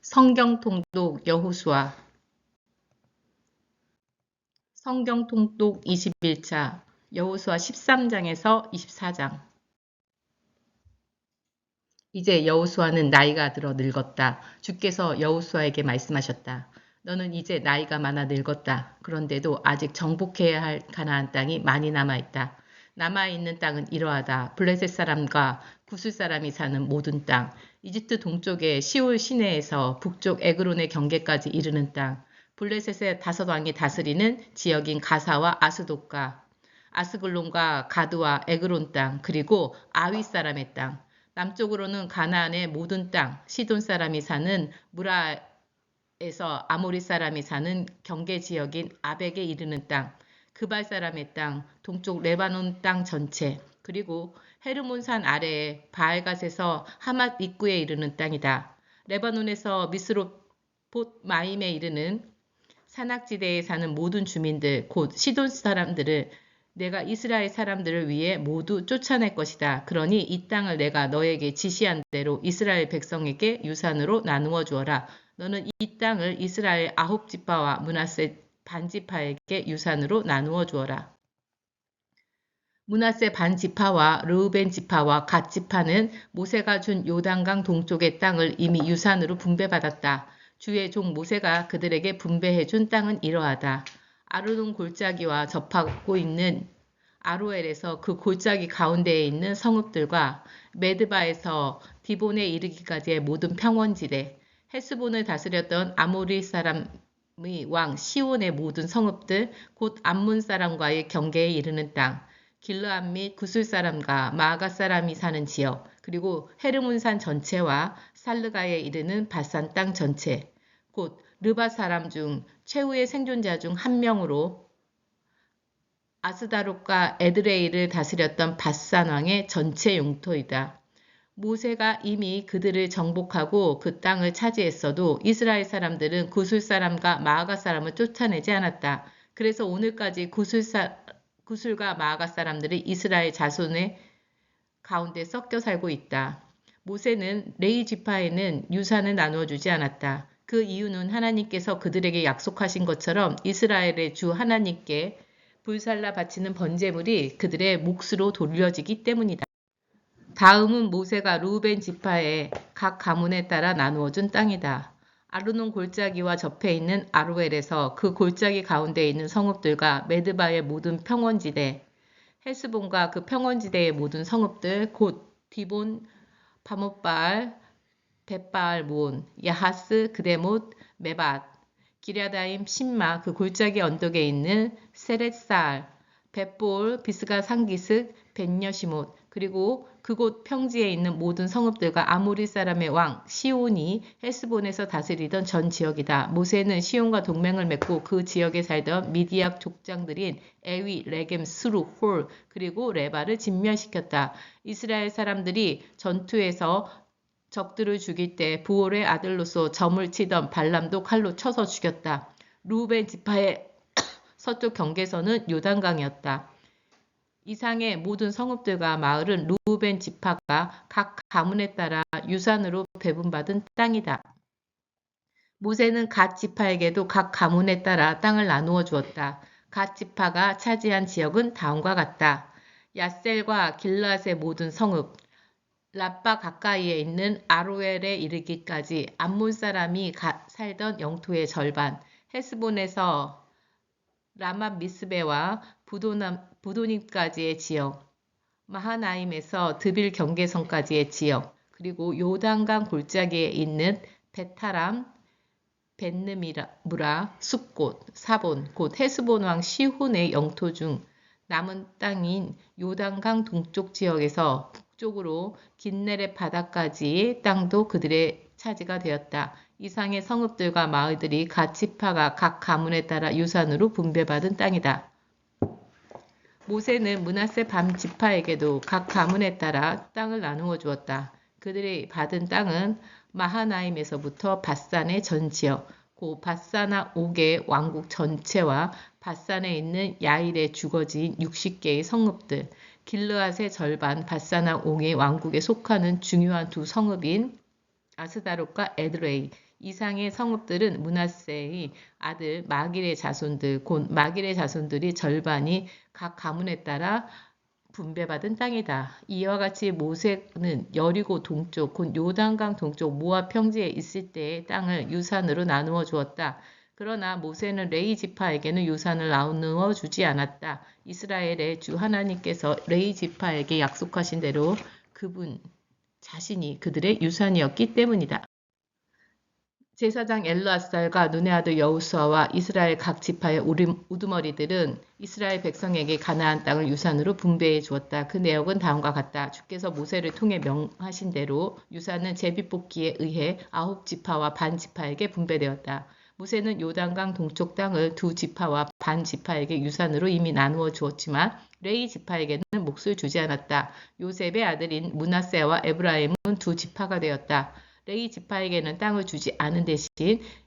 성경 통독 여호수아 성경 통독 21차 여호수아 13장에서 24장. 이제 여호수아는 나이가 들어 늙었다. 주께서 여호수아에게 말씀하셨다. 너는 이제 나이가 많아 늙었다. 그런데도 아직 정복해야 할 가나안 땅이 많이 남아있다. 남아있는 땅은 이러하다. 블레셋 사람과 구스 사람이 사는 모든 땅, 이집트 동쪽의 시올 시내에서 북쪽 에그론의 경계까지 이르는 땅, 블레셋의 5왕이 다스리는 지역인 가사와 아스돗과 아스글론과 가드와 에그론 땅, 그리고 아위 사람의 땅, 남쪽으로는 가나안의 모든 땅, 시돈 사람이 사는 무라에서 아모리 사람이 사는 경계 지역인 아벡에 이르는 땅, 그발 사람의 땅, 동쪽 레바논 땅 전체, 그리고 헤르몬산 아래에 바알갓에서 하맛 입구에 이르는 땅이다. 레바논에서 미스롯봇 마임에 이르는 산악지대에 사는 모든 주민들, 곧 시돈 사람들을 내가 이스라엘 사람들을 위해 모두 쫓아낼 것이다. 그러니 이 땅을 내가 너에게 지시한 대로 이스라엘 백성에게 유산으로 나누어 주어라. 너는 이 땅을 이스라엘 9지파와 므낫세 반지파에게 유산으로 나누어 주어라. 므낫세 반지파와 르우벤 지파와 갓 지파는 모세가 준 요단강 동쪽의 땅을 이미 유산으로 분배받았다. 주의 종 모세가 그들에게 분배해 준 땅은 이러하다. 아르논 골짜기와 접하고 있는 아로엘에서 그 골짜기 가운데에 있는 성읍들과 메드바에서 디본에 이르기까지의 모든 평원지대, 헤스본을 다스렸던 아모리 사람의 왕 시온의 모든 성읍들, 곧 암몬 사람과의 경계에 이르는 땅, 길르암 및 구슬 사람과 마아가 사람이 사는 지역, 그리고 헤르몬산 전체와 살르가에 이르는 바산 땅 전체, 곧 르바 사람 중 최후의 생존자 중 한 명으로 아스다롯과 에드레이를 다스렸던 바산 왕의 전체 영토이다. 모세가 이미 그들을 정복하고 그 땅을 차지했어도 이스라엘 사람들은 구슬 사람과 마아가 사람을 쫓아내지 않았다. 그래서 오늘까지 구슬과 마아가 사람들이 이스라엘 자손의 가운데 섞여 살고 있다. 모세는 레위 지파에는 유산을 나누어 주지 않았다. 그 이유는 하나님께서 그들에게 약속하신 것처럼 이스라엘의 주 하나님께 불살라 바치는 번제물이 그들의 몫으로 돌려지기 때문이다. 다음은 모세가 르우벤 지파의 각 가문에 따라 나누어준 땅이다. 아르논 골짜기와 접해 있는 아로엘에서 그 골짜기 가운데 있는 성읍들과 메드바의 모든 평원지대, 헬스본과 그 평원지대의 모든 성읍들, 곧 디본, 바못바알, 벳바알 모온, 야하스, 그데못, 메밧, 기랴다임, 신마, 그 골짜기 언덕에 있는 세렛사알, 벳볼, 비스가 상기스, 벳여시못, 그리고 그곳 평지에 있는 모든 성읍들과 아모리 사람의 왕 시온이 헬스본에서 다스리던 전 지역이다. 모세는 시온과 동맹을 맺고 그 지역에 살던 미디악 족장들인 에위, 레겜, 스루, 홀, 그리고 레바를 진멸시켰다. 이스라엘 사람들이 전투에서 적들을 죽일 때 부올의 아들로서 점을 치던 발람도 칼로 쳐서 죽였다. 르우벤 지파의 서쪽 경계선은 요단강이었다. 이상의 모든 성읍들과 마을은 르우벤 지파가 각 가문에 따라 유산으로 배분받은 땅이다. 모세는 갓 지파에게도 각 가문에 따라 땅을 나누어 주었다. 갓 지파가 차지한 지역은 다음과 같다. 야셀과 길앗의 모든 성읍, 라빠 가까이에 있는 아로엘에 이르기까지 암몬 사람이 살던 영토의 절반, 헤스본에서 라맛 미스베와 부도님까지의 지역, 마하나임에서 드빌 경계선까지의 지역, 그리고 요단강 골짜기에 있는 베타람, 벳느무라, 숲곳, 사본, 곧 헤스본 왕 시혼의 영토 중 남은 땅인 요단강 동쪽 지역에서 북쪽으로 긴네렛 바다까지의 땅도 그들의 차지가 되었다. 이상의 성읍들과 마을들이 갓 지파가 각 가문에 따라 유산으로 분배받은 땅이다. 모세는 므낫세 반 지파에게도 각 가문에 따라 땅을 나누어 주었다. 그들이 받은 땅은 마하나임에서부터 바산의 전 지역, 고 바사나 옥의 왕국 전체와 바산에 있는 야일의 주거지인 60개의 성읍들, 길르앗의 절반 바사나 옥의 왕국에 속하는 중요한 두 성읍인 아스다롯과 에드레이. 이상의 성읍들은 므낫세의 아들 마길의 자손들, 곧 마길의 자손들이 절반이 각 가문에 따라 분배받은 땅이다. 이와 같이 모세는 여리고 동쪽, 곧 요단강 동쪽 모압 평지에 있을 때의 땅을 유산으로 나누어 주었다. 그러나 모세는 레위 지파에게는 유산을 나누어 주지 않았다. 이스라엘의 주 하나님께서 레위 지파에게 약속하신 대로 그분 자신이 그들의 유산이었기 때문이다. 제사장 엘르앗살과 눈의 아들 여호수아와 이스라엘 각 지파의 우두머리들은 이스라엘 백성에게 가나안 땅을 유산으로 분배해 주었다. 그 내역은 다음과 같다. 주께서 모세를 통해 명하신 대로 유산은 제비뽑기에 의해 9지파와 반 지파에게 분배되었다. 모세는 요단강 동쪽 땅을 2지파와 반 지파에게 유산으로 이미 나누어 주었지만 레위 지파에게는 몫을 주지 않았다. 요셉의 아들인 므낫세와 에브라임은 2지파가 되었다. 레위 지파에게는 땅을 주지 않은 대신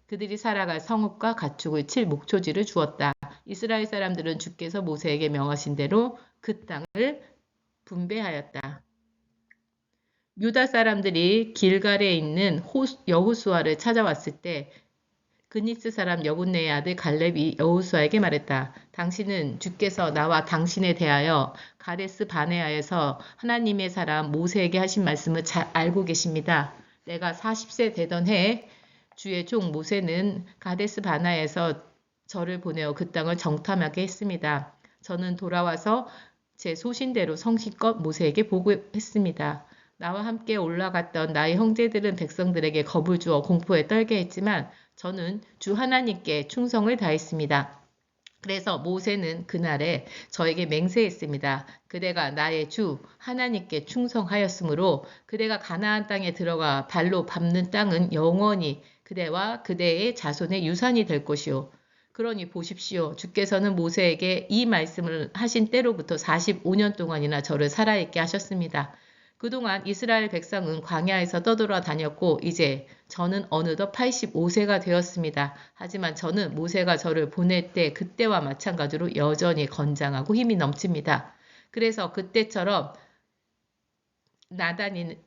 그들이 살아갈 성읍과 가축을 칠 목초지를 주었다. 이스라엘 사람들은 주께서 모세에게 명하신 대로 그 땅을 분배하였다. 유다 사람들이 길갈에 있는 여호수아를 찾아왔을 때 그니스 사람 여분네의 아들 갈렙이 여호수아에게 말했다. 당신은 주께서 나와 당신에 대하여 가데스 바네아에서 하나님의 사람 모세에게 하신 말씀을 잘 알고 계십니다. 내가 40세 되던 해에 주의 종 모세는 가데스 바나에서 저를 보내어 그 땅을 정탐하게 했습니다. 저는 돌아와서 제 소신대로 성실껏 모세에게 보고했습니다. 나와 함께 올라갔던 나의 형제들은 백성들에게 겁을 주어 공포에 떨게 했지만 저는 주 하나님께 충성을 다했습니다. 그래서 모세는 그날에 저에게 맹세했습니다. 그대가 나의 주 하나님께 충성하였으므로 그대가 가나안 땅에 들어가 발로 밟는 땅은 영원히 그대와 그대의 자손의 유산이 될 것이요. 그러니 보십시오. 주께서는 모세에게 이 말씀을 하신 때로부터 45년 동안이나 저를 살아있게 하셨습니다. 그동안 이스라엘 백성은 광야에서 떠돌아다녔고 이제 저는 어느덧 85세가 되었습니다. 하지만 저는 모세가 저를 보낼 때 그때와 마찬가지로 여전히 건장하고 힘이 넘칩니다. 그래서 그때처럼 나다니는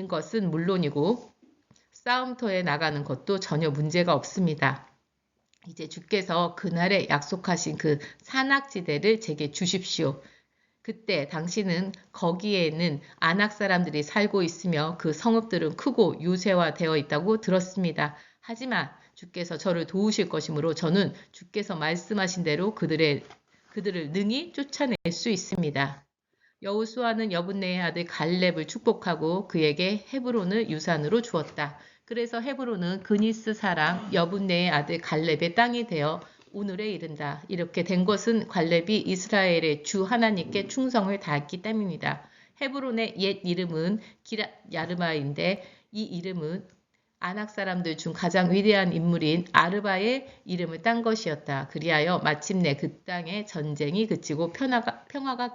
것은 물론이고 싸움터에 나가는 것도 전혀 문제가 없습니다. 이제 주께서 그날에 약속하신 그 산악지대를 제게 주십시오. 그때 당신은 거기에는 아낙 사람들이 살고 있으며 그 성읍들은 크고 유세화되어 있다고 들었습니다. 하지만 주께서 저를 도우실 것이므로 저는 주께서 말씀하신 대로 그들을 능히 쫓아낼 수 있습니다. 여호수아는 여분네의 아들 갈렙을 축복하고 그에게 헤브론을 유산으로 주었다. 그래서 헤브론은 그니스 사람 여분네의 아들 갈렙의 땅이 되어 오늘에 이른다. 이렇게 된 것은 갈렙이 이스라엘의 주 하나님께 충성을 다했기 때문이다. 헤브론의 옛 이름은 기랏 야르마인데 이 이름은 아낙 사람들 중 가장 위대한 인물인 아르바의 이름을 딴 것이었다. 그리하여 마침내 그 땅에 전쟁이 그치고 평화가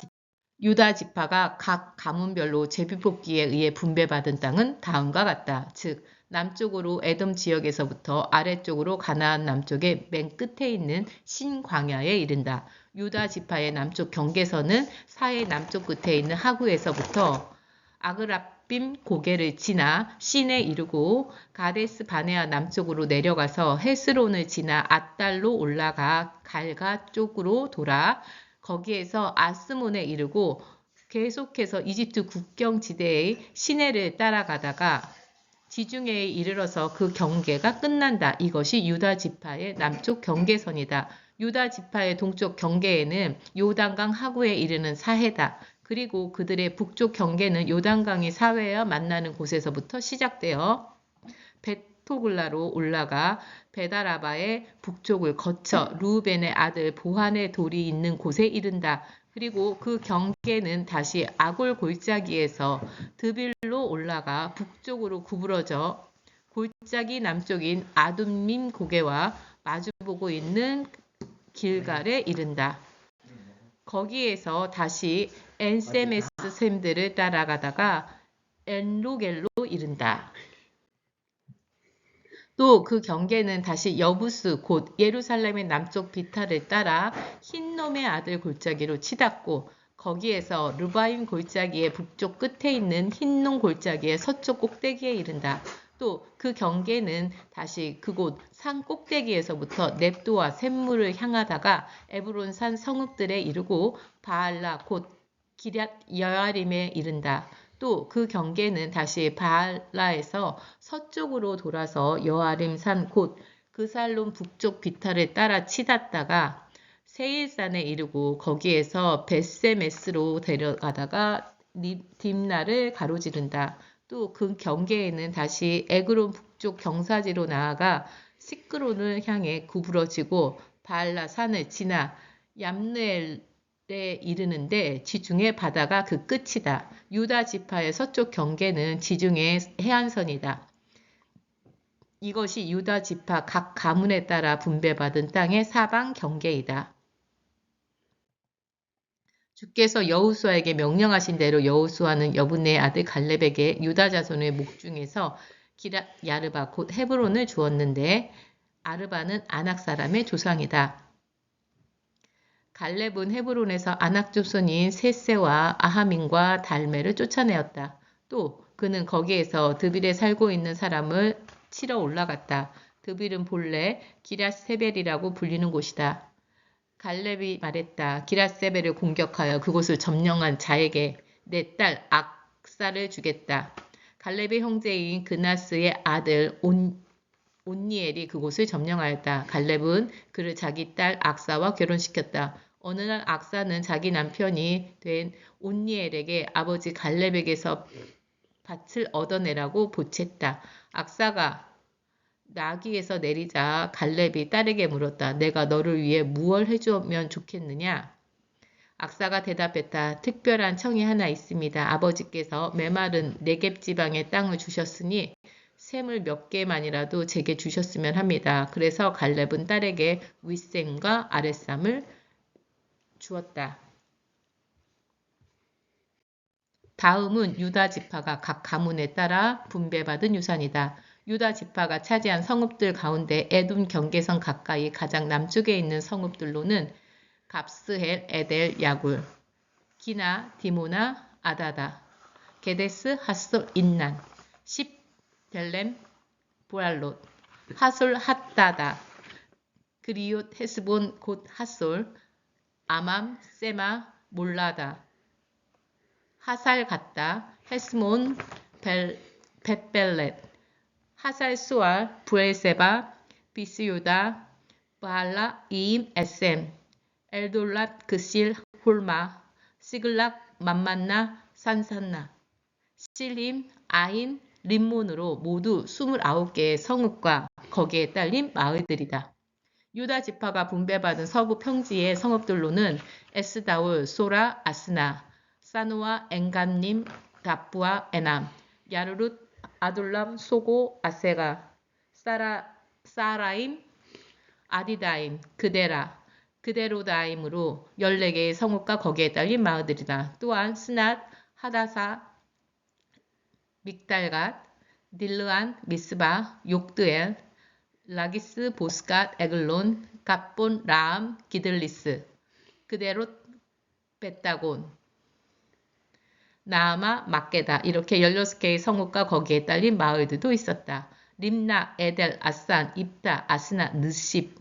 유다 지파가 각 가문별로 제비뽑기에 의해 분배받은 땅은 다음과 같다. 즉 남쪽으로 에돔 지역에서부터 아래쪽으로 가나안 남쪽의 맨 끝에 있는 신광야에 이른다. 유다 지파의 남쪽 경계선은 사해 남쪽 끝에 있는 하구에서부터 아그라빔 고개를 지나 신에 이르고 가데스 바네아 남쪽으로 내려가서 헤스론을 지나 앗달로 올라가 갈가 쪽으로 돌아 거기에서 아스몬에 이르고 계속해서 이집트 국경지대의 시내를 따라가다가 지중해에 이르러서 그 경계가 끝난다. 이것이 유다 지파의 남쪽 경계선이다. 유다 지파의 동쪽 경계에는 요단강 하구에 이르는 사해다. 그리고 그들의 북쪽 경계는 요단강이 사해와 만나는 곳에서부터 시작되어 베토글라로 올라가 베다라바의 북쪽을 거쳐 루벤의 아들 보한의 돌이 있는 곳에 이른다. 그리고 그 경계는 다시 아골 골짜기에서 드빌로 올라가 북쪽으로 구부러져 골짜기 남쪽인 아둠밈 고개와 마주보고 있는 길갈에 이른다. 거기에서 다시 엔세메스 샘들을 따라가다가 엔로겔로 이른다. 또 그 경계는 다시 여부스 곧 예루살렘의 남쪽 비탈을 따라 흰놈의 아들 골짜기로 치닫고 거기에서 르바임 골짜기의 북쪽 끝에 있는 흰놈 골짜기의 서쪽 꼭대기에 이른다. 또 그 경계는 다시 그곳 산 꼭대기에서부터 넵도와 샘물을 향하다가 에브론 산 성읍들에 이르고 바알라 곧 기럇 여아림에 이른다. 또 그 경계는 다시 바알라에서 서쪽으로 돌아서 여아림 산 곧 그살론 북쪽 비탈을 따라 치닫다가 세일산에 이르고 거기에서 벳세메스로 데려가다가 딥나를 가로지른다. 또 그 경계에는 다시 에그론 북쪽 경사지로 나아가 시크론을 향해 구부러지고 바알라 산을 지나 얌느엘에 이르는데 지중해 바다가 그 끝이다. 유다 지파의 서쪽 경계는 지중해 해안선이다. 이것이 유다 지파 각 가문에 따라 분배받은 땅의 사방 경계이다. 주께서 여호수아에게 명령하신 대로 여호수아는 여분네의 아들 갈렙에게 유다 자손의 목 중에서 기럇 야르바 곧 헤브론을 주었는데 아르바는 아낙 사람의 조상이다. 갈렙은 헤브론에서 아낙 조손인 셋세와 아하민과 달메를 쫓아내었다. 또 그는 거기에서 드빌에 살고 있는 사람을 치러 올라갔다. 드빌은 본래 기럇세벨이라고 불리는 곳이다. 갈렙이 말했다. 기럇세벨을 공격하여 그곳을 점령한 자에게 내 딸 악사를 주겠다. 갈렙의 형제인 그나스의 아들 온니엘이 그곳을 점령하였다. 갈렙은 그를 자기 딸 악사와 결혼시켰다. 어느 날 악사는 자기 남편이 된 온니엘에게 아버지 갈렙에게서 밭을 얻어내라고 보챘다. 악사가 나귀에서 내리자 갈렙이 딸에게 물었다. 내가 너를 위해 무얼 해주면 좋겠느냐? 악사가 대답했다. 특별한 청이 하나 있습니다. 아버지께서 메마른 네겝 지방의 땅을 주셨으니 샘을 몇 개만이라도 제게 주셨으면 합니다. 그래서 갈렙은 딸에게 윗샘과 아랫샘을 주었다. 다음은 유다 지파가 각 가문에 따라 분배받은 유산이다. 유다 지파가 차지한 성읍들 가운데 에돔 경계선 가까이 가장 남쪽에 있는 성읍들로는 갑스헬, 에델, 야굴, 기나, 디모나, 아다다, 게데스, 하솔, 인난, 십, 벨렘, 보알롯, 하솔, 핫다다, 그리옷, 헤스본, 곧 하솔, 아맘, 세마, 몰라다, 하살 갔다, 헤스몬, 벳벨렛, 하살 수알, 브엘세바, 비스유다, 바알라, 이임, 에셈, 엘돌랏, 그실, 홀마, 시글락, 맘만나, 산산나, 실림, 아인, 림몬으로 모두 29개의 성읍과 거기에 딸린 마을들이다. 유다 지파가 분배받은 서부 평지의 성읍들로는 에스다울, 소라, 아스나, 사누아, 엔간님, 다부아, 에남, 야르룻, 아둘람, 소고, 아세가, 사라임, 아디다임, 그데라, 그데로다임으로 14개의 성읍과 거기에 딸린 마을들이다. 또한 스낫, 하다사, 믹달갓, 딜르안, 미스바, 욕드엘, 라기스, 보스갓, 에글론, 갓본, 라암, 기들리스, 그데롯, 벳다곤, 나아마, 막게다 이렇게 16개의 성읍과 거기에 딸린 마을들도 있었다. 림나, 에델, 아산, 입다, 아스나, 느십,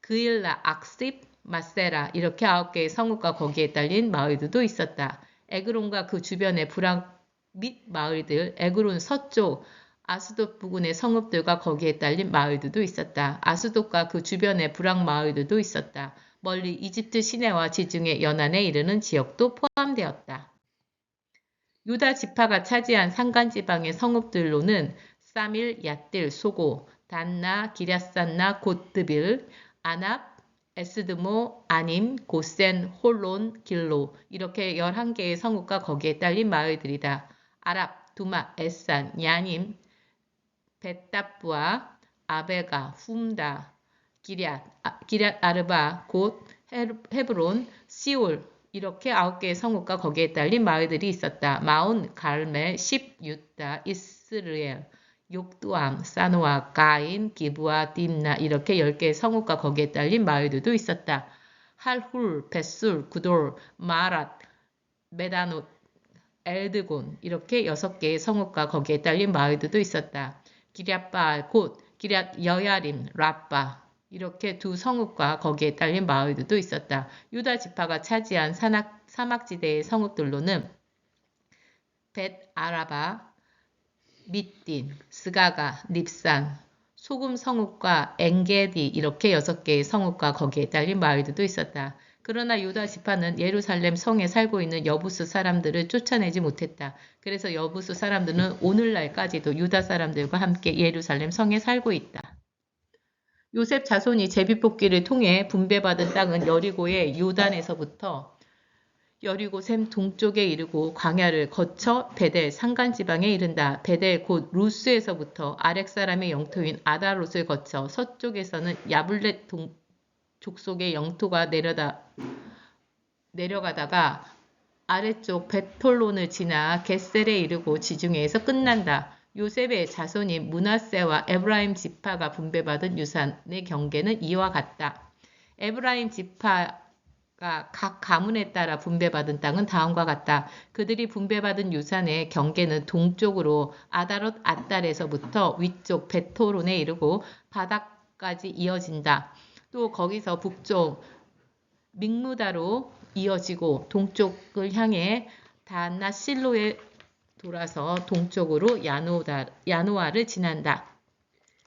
그일라, 악십, 마세라 이렇게 9개의 성읍과 거기에 딸린 마을들도 있었다. 에그론과 그 주변의 부랑 및 마을들, 에그론 서쪽, 아스돗 부근의 성읍들과 거기에 딸린 마을들도 있었다. 아스돗과 그 주변의 부랑 마을들도 있었다. 멀리 이집트 시내와 지중해 연안에 이르는 지역도 포함되었다. 유다 지파가 차지한 산간지방의 성읍들로는 사밀, 얏딜, 소고, 단나, 기럇산나, 곶드빌, 아납, 에스드모, 아님, 고센, 홀론, 길로 이렇게 11개의 성읍과 거기에 딸린 마을들이다. 아랍, 두마, 에산, 야님, 벳다부아, 아베가, 훔다, 기럇 아르바, 곧 헤브론, 시올 이렇게 9개의 성읍과 거기에 딸린 마을들이 있었다. 마온, 갈멜, 십, 유다, 이스르엘, 욕두암, 사노아, 가인, 기브아, 딥나 이렇게 10개의 성읍과 거기에 딸린 마을들도 있었다. 할훌, 벳술, 구돌, 마랏, 메다노, 엘드곤 이렇게 6개의 성읍과 거기에 딸린 마을들도 있었다. 기럇바알 곧 기럇 여야림, 라빠 이렇게 두 성읍과 거기에 딸린 마을들도 있었다. 유다 지파가 차지한 사막지대의 성읍들로는 벳 아라바, 밑딘, 스가가, 닙산, 소금 성읍과 엥게디 이렇게 6개의 성읍과 거기에 딸린 마을들도 있었다. 그러나 유다 지파는 예루살렘 성에 살고 있는 여부수 사람들을 쫓아내지 못했다. 그래서 여부수 사람들은 오늘날까지도 유다 사람들과 함께 예루살렘 성에 살고 있다. 요셉 자손이 제비뽑기를 통해 분배받은 땅은 여리고의 요단에서부터 여리고 샘 동쪽에 이르고 광야를 거쳐 베델 산간지방에 이른다. 베델 곧 루스에서부터 아렉 사람의 영토인 아다롯을 거쳐 서쪽에서는 야블렛 족속의 영토가 내려가다가 아래쪽 벳홀론을 지나 겟셀에 이르고 지중해에서 끝난다. 요셉의 자손인 므낫세와 에브라임 지파가 분배받은 유산의 경계는 이와 같다. 에브라임 지파가 각 가문에 따라 분배받은 땅은 다음과 같다. 그들이 분배받은 유산의 경계는 동쪽으로 아다롯 앗달에서부터 위쪽 벳호론에 이르고 바닥까지 이어진다. 또 거기서 북쪽 믹무다로 이어지고 동쪽을 향해 다낫실로에 돌아서 동쪽으로 야노아를 지난다.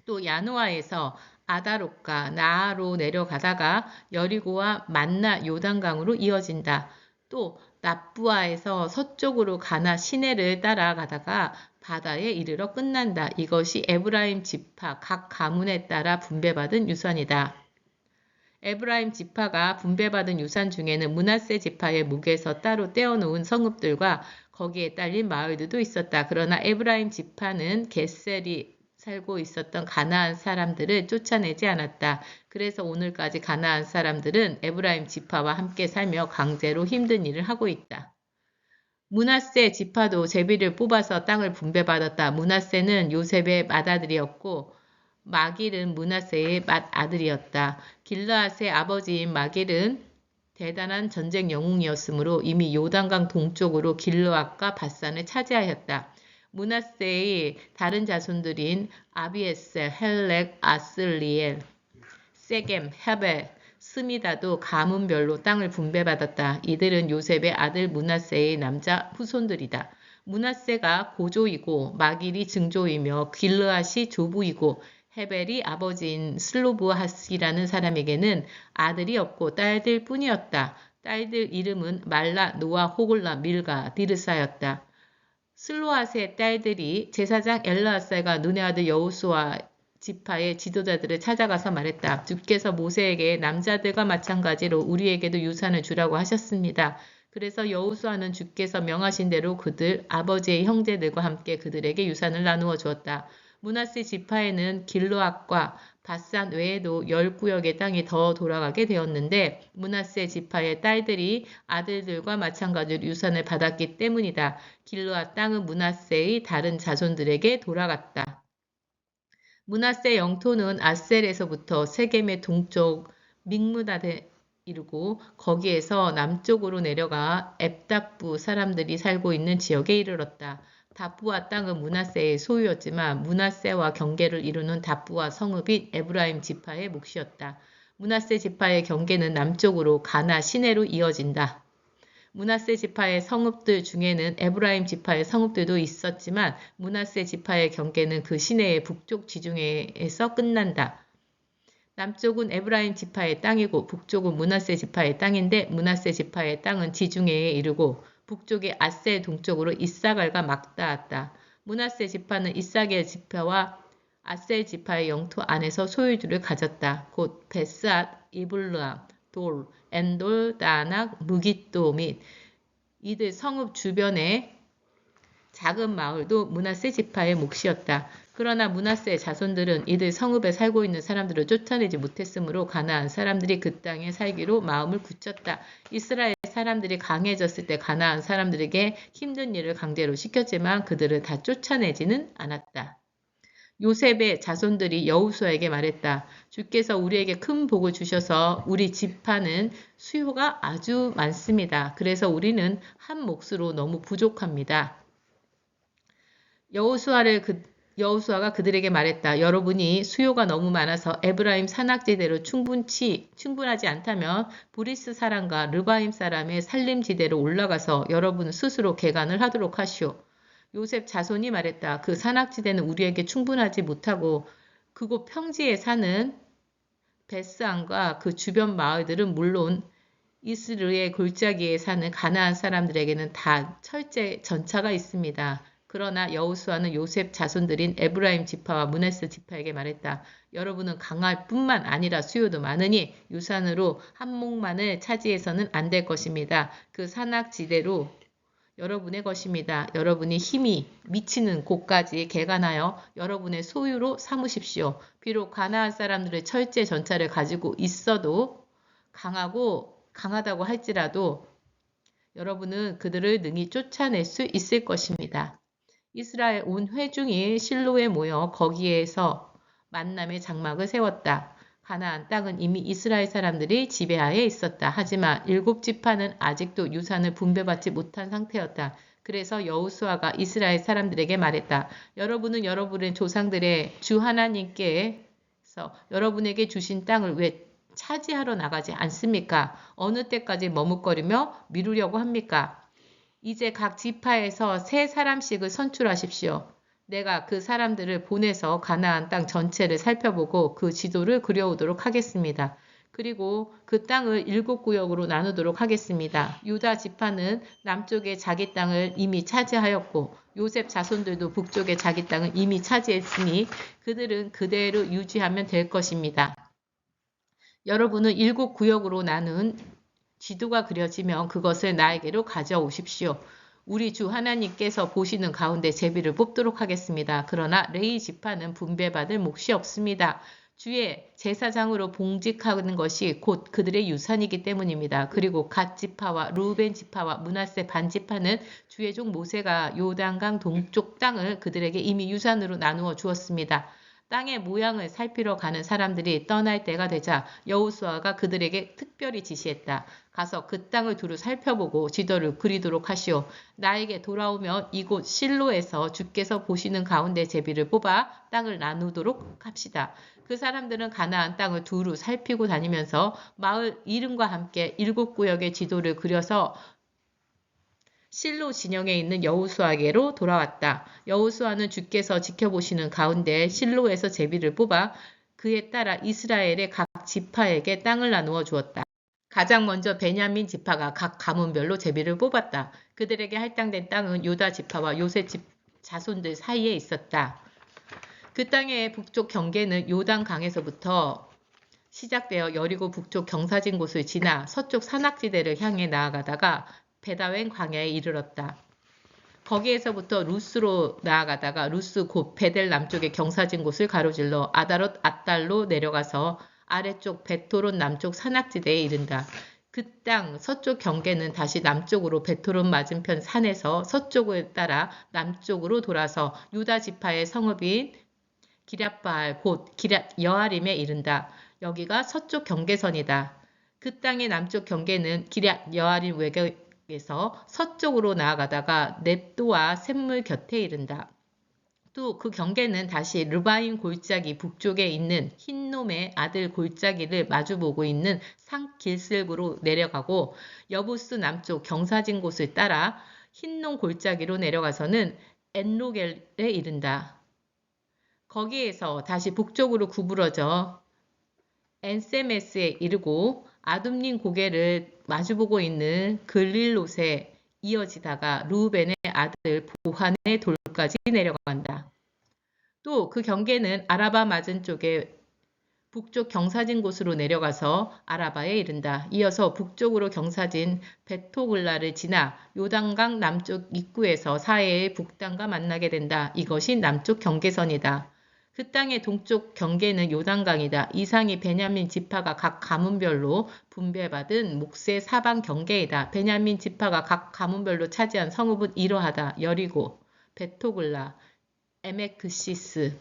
또 야노아에서 아다롯과 나아로 내려가다가 여리고와 만나 요단강으로 이어진다. 또 납부아에서 서쪽으로 가나 시내를 따라가다가 바다에 이르러 끝난다. 이것이 에브라임 지파 각 가문에 따라 분배받은 유산이다. 에브라임 지파가 분배받은 유산 중에는 므낫세 지파의 묵에서 따로 떼어놓은 성읍들과 거기에 딸린 마을들도 있었다. 그러나 에브라임 지파는 겟셀이 살고 있었던 가나안 사람들을 쫓아내지 않았다. 그래서 오늘까지 가나안 사람들은 에브라임 지파와 함께 살며 강제로 힘든 일을 하고 있다. 므낫세 지파도 제비를 뽑아서 땅을 분배받았다. 므낫세는 요셉의 맏아들이었고 마길은 므낫세의 맏아들이었다. 길르앗의 아버지인 마길은 대단한 전쟁 영웅이었으므로 이미 요단강 동쪽으로 길르앗과 바산을 차지하였다. 므낫세의 다른 자손들인 아비에셀, 헬렉, 아슬리엘, 세겜, 헤벨, 스미다도 가문별로 땅을 분배받았다. 이들은 요셉의 아들 므낫세의 남자 후손들이다. 므낫세가 고조이고 마길이 증조이며 길르앗이 조부이고 헤벨이 아버지인 슬로브핫이라는 사람에게는 아들이 없고 딸들 뿐이었다. 딸들 이름은 말라, 노아, 호글라, 밀가, 디르사였다. 슬로앗의 딸들이 제사장 엘르아살과 눈의 아들 여호수아 지파의 지도자들을 찾아가서 말했다. 주께서 모세에게 남자들과 마찬가지로 우리에게도 유산을 주라고 하셨습니다. 그래서 여호수아는 주께서 명하신 대로 그들 아버지의 형제들과 함께 그들에게 유산을 나누어 주었다. 므낫세 지파에는 길르앗과 바산 외에도 10구역의 땅이 더 돌아가게 되었는데 므낫세 지파의 딸들이 아들들과 마찬가지로 유산을 받았기 때문이다. 길르앗 땅은 므낫세의 다른 자손들에게 돌아갔다. 므낫세 영토는 아셀에서부터 세겜의 동쪽 믹무다에 이르고 거기에서 남쪽으로 내려가 앱답부 사람들이 살고 있는 지역에 이르렀다. 답부아 땅은 므낫세의 소유였지만 므낫세와 경계를 이루는 답부아 성읍인 에브라임 지파의 몫이었다. 므낫세 지파의 경계는 남쪽으로 가나 시내로 이어진다. 므낫세 지파의 성읍들 중에는 에브라임 지파의 성읍들도 있었지만 므낫세 지파의 경계는 그 시내의 북쪽 지중해에서 끝난다. 남쪽은 에브라임 지파의 땅이고 북쪽은 므낫세 지파의 땅인데 므낫세 지파의 땅은 지중해에 이르고 북쪽의 아셀 동쪽으로 이사갈과 막닿았다. 므낫세 지파는 이사겔 지파와 아셀 지파의 영토 안에서 소유주를 가졌다. 곧 베스앗, 이블르암, 돌, 엔돌, 다낙, 무깃도 및 이들 성읍 주변의 작은 마을도 므낫세 지파의 몫이었다. 그러나 므낫세의 자손들은 이들 성읍에 살고 있는 사람들을 쫓아내지 못했으므로 가나안 사람들이 그 땅에 살기로 마음을 굳혔다. 이스라엘 사람들이 강해졌을 때 가나안 사람들에게 힘든 일을 강제로 시켰지만 그들을 다 쫓아내지는 않았다. 요셉의 자손들이 여호수아에게 말했다. 주께서 우리에게 큰 복을 주셔서 우리 지파는 수요가 아주 많습니다. 그래서 우리는 한 몫으로 너무 부족합니다. 여호수아를 여호수아가 그들에게 말했다. 여러분이 수요가 너무 많아서 에브라임 산악지대로 충분하지 않다면 브리스 사람과 르바임 사람의 살림지대로 올라가서 여러분 스스로 개간을 하도록 하시오. 요셉 자손이 말했다. 그 산악지대는 우리에게 충분하지 못하고 그곳 평지에 사는 베스안과 그 주변 마을들은 물론 이스르의 골짜기에 사는 가나안 사람들에게는 다 철제 전차가 있습니다. 그러나 여호수아는 요셉 자손들인 에브라임 지파와 므낫세 지파에게 말했다. 여러분은 강할 뿐만 아니라 수요도 많으니 유산으로 한 목만을 차지해서는 안 될 것입니다. 그 산악지대로 여러분의 것입니다. 여러분이 힘이 미치는 곳까지 개간하여 여러분의 소유로 삼으십시오. 비록 가나안 사람들의 철제 전차를 가지고 있어도 강하다고 할지라도 여러분은 그들을 능히 쫓아낼 수 있을 것입니다. 이스라엘 온 회중이 실로에 모여 거기에서 만남의 장막을 세웠다. 가나안 땅은 이미 이스라엘 사람들이 지배하에 있었다. 하지만 7지파는 아직도 유산을 분배받지 못한 상태였다. 그래서 여호수아가 이스라엘 사람들에게 말했다. 여러분은 여러분의 조상들의 주 하나님께서 여러분에게 주신 땅을 왜 차지하러 나가지 않습니까? 어느 때까지 머뭇거리며 미루려고 합니까? 이제 각 지파에서 3사람씩을 선출하십시오. 내가 그 사람들을 보내서 가나안 땅 전체를 살펴보고 그 지도를 그려오도록 하겠습니다. 그리고 그 땅을 7구역으로 나누도록 하겠습니다. 유다 지파는 남쪽에 자기 땅을 이미 차지하였고 요셉 자손들도 북쪽에 자기 땅을 이미 차지했으니 그들은 그대로 유지하면 될 것입니다. 여러분은 7구역으로 나눈 지도가 그려지면 그것을 나에게로 가져오십시오. 우리 주 하나님께서 보시는 가운데 제비를 뽑도록 하겠습니다. 그러나 레위 지파는 분배받을 몫이 없습니다. 주의 제사장으로 봉직하는 것이 곧 그들의 유산이기 때문입니다. 그리고 갓 지파와 루벤 지파와 므낫세 반 지파는 주의 종 모세가 요단강 동쪽 땅을 그들에게 이미 유산으로 나누어 주었습니다. 땅의 모양을 살피러 가는 사람들이 떠날 때가 되자 여호수아가 그들에게 특별히 지시했다. 가서 그 땅을 두루 살펴보고 지도를 그리도록 하시오. 나에게 돌아오면 이곳 실로에서 주께서 보시는 가운데 제비를 뽑아 땅을 나누도록 합시다. 그 사람들은 가나안 땅을 두루 살피고 다니면서 마을 이름과 함께 7구역의 지도를 그려서 실로 진영에 있는 여호수아에게로 돌아왔다. 여호수아는 주께서 지켜보시는 가운데 실로에서 제비를 뽑아 그에 따라 이스라엘의 각 지파에게 땅을 나누어 주었다. 가장 먼저 베냐민 지파가 각 가문별로 제비를 뽑았다. 그들에게 할당된 땅은 유다 지파와 요셉 자손들 사이에 있었다. 그 땅의 북쪽 경계는 요단 강에서부터 시작되어 여리고 북쪽 경사진 곳을 지나 서쪽 산악지대를 향해 나아가다가 베다웬 광야에 이르렀다. 거기에서부터 루스로 나아가다가 루스 곧 베델 남쪽의 경사진 곳을 가로질러 아다롯 앗달로 내려가서 아래쪽 베토론 남쪽 산악지대에 이른다. 그 땅 서쪽 경계는 다시 남쪽으로 베토론 맞은편 산에서 서쪽을 따라 남쪽으로 돌아서 유다 지파의 성읍인 기럇바알 곧 기럇 여아림에 이른다. 여기가 서쪽 경계선이다. 그 땅의 남쪽 경계는 기럇 여아림 외곽에서 서쪽으로 나아가다가 넵도와 샘물 곁에 이른다. 또 그 경계는 다시 르바임 골짜기 북쪽에 있는 흰놈의 아들 골짜기를 마주보고 있는 산 길슬구로 내려가고 여부스 남쪽 경사진 곳을 따라 흰놈 골짜기로 내려가서는 엔로겔에 이른다. 거기에서 다시 북쪽으로 구부러져 엔세메스에 이르고 아둠님 고개를 마주보고 있는 글릴롯에 이어지다가 루벤의 아들 보한의 돌까지 내려간다. 또 그 경계는 아라바 맞은 쪽에 북쪽 경사진 곳으로 내려가서 아라바에 이른다. 이어서 북쪽으로 경사진 베토글라를 지나 요단강 남쪽 입구에서 사해의 북단과 만나게 된다. 이것이 남쪽 경계선이다. 그 땅의 동쪽 경계는 요단강이다. 이상이 베냐민 지파가 각 가문별로 분배받은 몫의 사방 경계이다. 베냐민 지파가 각 가문별로 차지한 성읍은 이러하다. 여리고, 베토글라, 에메크시스,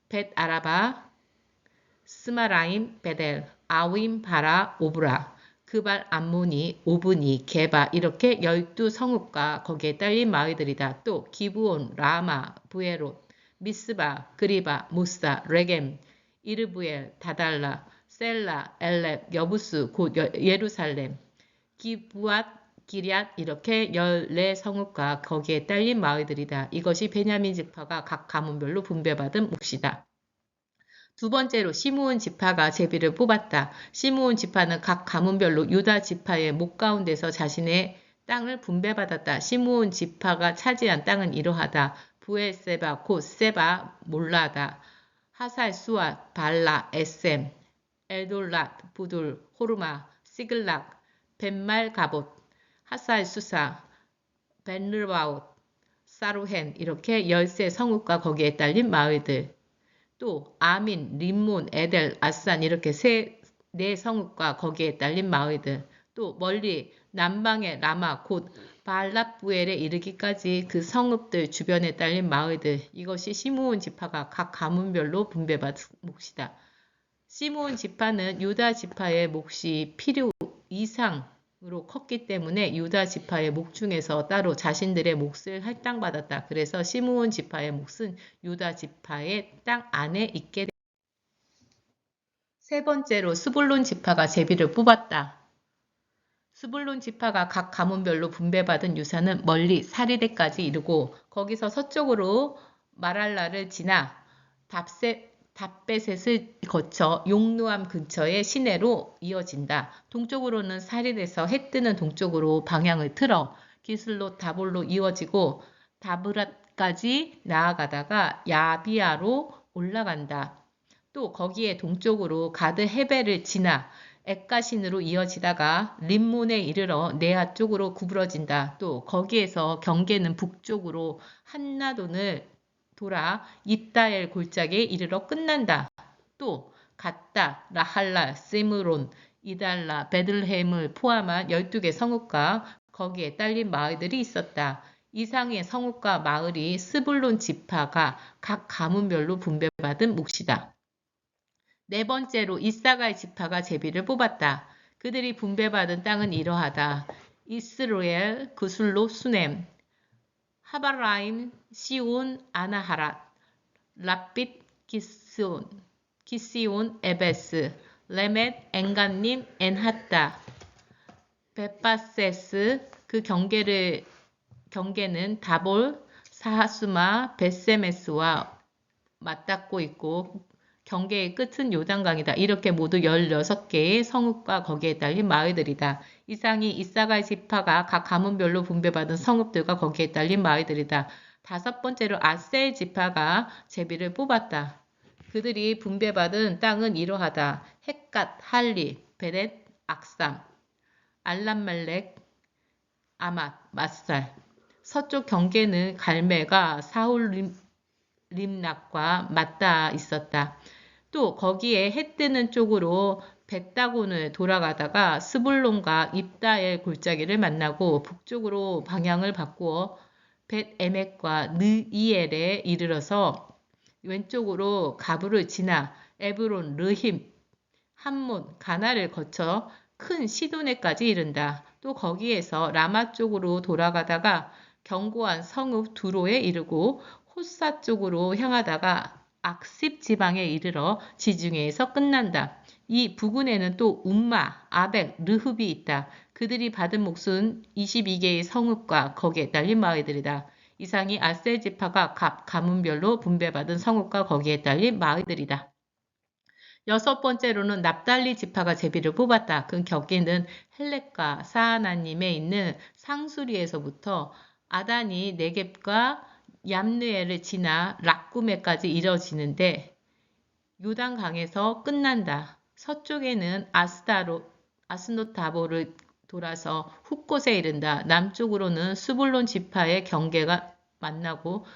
벳아라바, 스마라임, 베델, 아윈, 바라, 오브라, 그발, 암모니, 오브니, 게바 이렇게 12성읍과 거기에 딸린 마을들이다. 또 기브온, 라마, 부에롯, 미스바, 그리바, 무사, 레겜, 이르부엘, 다달라, 셀라, 엘렙, 여부스, 곧 예루살렘, 기브앗, 기럇 이렇게 14성읍과 거기에 딸린 마을들이다. 이것이 베냐민 지파가 각 가문별로 분배받은 몫이다. 두 번째로 시므온 지파가 제비를 뽑았다. 시므온 지파는 각 가문별로 유다 지파의 목 가운데서 자신의 땅을 분배받았다. 시므온 지파가 차지한 땅은 이러하다. 부엘세바, 곧 세바, 몰라다. 하살, 수앗, 발라, 에셈, 엘돌랏, 부둘, 호르마, 시글락, 벤말 가봇, 하살, 수사, 벤르바웃, 사루헨 이렇게 13성읍과 거기에 딸린 마을들. 또 아민, 림몬, 에델, 아산 이렇게 네 성읍과 거기에 딸린 마을들. 또 멀리 남방의 라마 곧 발랏부엘에 이르기까지 그 성읍들 주변에 딸린 마을들. 이것이 시므온 지파가 각 가문별로 분배받은 몫이다. 시므온 지파는 유다 지파의 몫이 필요 이상으로 컸기 때문에 유다 지파의 몫 중에서 따로 자신들의 몫을 할당받았다. 그래서 시므온 지파의 몫은 유다 지파의 땅 안에 있게 됐다. 세 번째로 스불론 지파가 제비를 뽑았다. 스불론 지파가 각 가문별로 분배받은 유산은 멀리 사리대까지 이르고 거기서 서쪽으로 마랄라를 지나 답베셋을 거쳐 용누암 근처의 시내로 이어진다. 동쪽으로는 사리에서 해 뜨는 동쪽으로 방향을 틀어 기슬롯 다볼로 이어지고 다브랏까지 나아가다가 야비아로 올라간다. 또 거기에 동쪽으로 가드 헤벨을 지나 엑가신으로 이어지다가 림몬에 이르러 네아 쪽으로 구부러진다. 또 거기에서 경계는 북쪽으로 한나돈을 돌아 입다엘 골짜기에 이르러 끝난다. 또 갓다, 라할라, 세므론, 이달라, 베들레헴을 포함한 12개 성읍과 거기에 딸린 마을들이 있었다. 이상의 성읍과 마을이 스불론 지파가 각 가문별로 분배받은 몫이다. 네 번째로 이사갈 지파가 제비를 뽑았다. 그들이 분배받은 땅은 이러하다. 이스로엘, 그술로, 수넴, 하바라임, 시온, 아나하랏, 랍빗, 기시온, 에베스, 레멧, 엔간님, 엔하따, 베파세스. 그 경계는 다볼, 사하수마, 베세메스와 맞닿고 있고 경계의 끝은 요단강이다. 이렇게 모두 16개의 성읍과 거기에 딸린 마을들이다. 이상이 이사갈 지파가 각 가문별로 분배받은 성읍들과 거기에 딸린 마을들이다. 다섯 번째로 아셀 지파가 제비를 뽑았다. 그들이 분배받은 땅은 이러하다. 헷갓, 할리, 베렛, 악삼, 알람말렉, 아맛, 마살. 서쪽 경계는 갈멜과 사울림락과 맞닿아 있었다. 또 거기에 해 뜨는 쪽으로 벳다곤을 돌아가다가 스불론과 입다엘 골짜기를 만나고 북쪽으로 방향을 바꾸어 벳에멕과 느이엘에 이르러서 왼쪽으로 가부를 지나 에브론, 르힘, 함몬, 가나를 거쳐 큰 시도네까지 이른다. 또 거기에서 라마 쪽으로 돌아가다가 견고한 성읍 두로에 이르고 호사 쪽으로 향하다가 악십 지방에 이르러 지중해에서 끝난다. 이 부근에는 또 움마, 아벡, 르흡이 있다. 그들이 받은 몫은 22개의 성읍과 거기에 딸린 마을들이다. 이상이 아셀 지파가 각 가문별로 분배받은 성읍과 거기에 딸린 마을들이다. 여섯 번째로는 납달리 지파가 제비를 뽑았다. 그 경계는 헬렉과 사하나님에 있는 상수리에서부터 아다니 네겝과 얌느에를 지나 락구메까지 이뤄지는데 요단강에서 끝난다. 서쪽에는 아스노타보를 돌아서 훗곳에 이른다. 남쪽으로는 스불론 지파의 경계가 만나고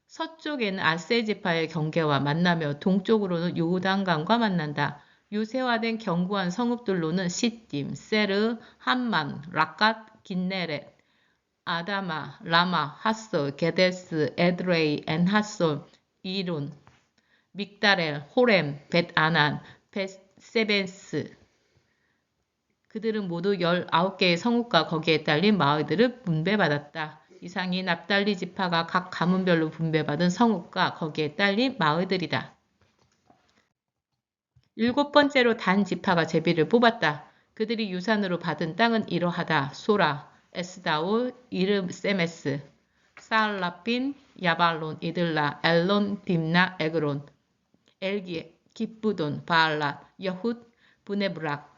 서쪽에는 아셀 지파의 경계와 만나며 동쪽으로는 요단강과 만난다. 요새화된 견고한 성읍들로는 시딤, 세르, 함만, 라갓, 긴네렛, 아다마, 라마, 하솔, 게데스, 에드레이, 엔하솔, 이론, 믹다렐, 호렘, 벳아난, 벳세벤스. 그들은 모두 19개의 성읍과 거기에 딸린 마을들을 분배받았다. 이상이 납달리 지파가 각 가문별로 분배받은 성읍과 거기에 딸린 마을들이다. 7번째로 단 지파가 제비를 뽑았다. 그들이 유산으로 받은 땅은 이러하다. 소라, 에스다올, 이르세메스, 사알라핀, 야발론, 이들라, 엘론, 딥나, 에그론, 엘기, 기쁘돈, 바알랏, 여훗, 브네브락,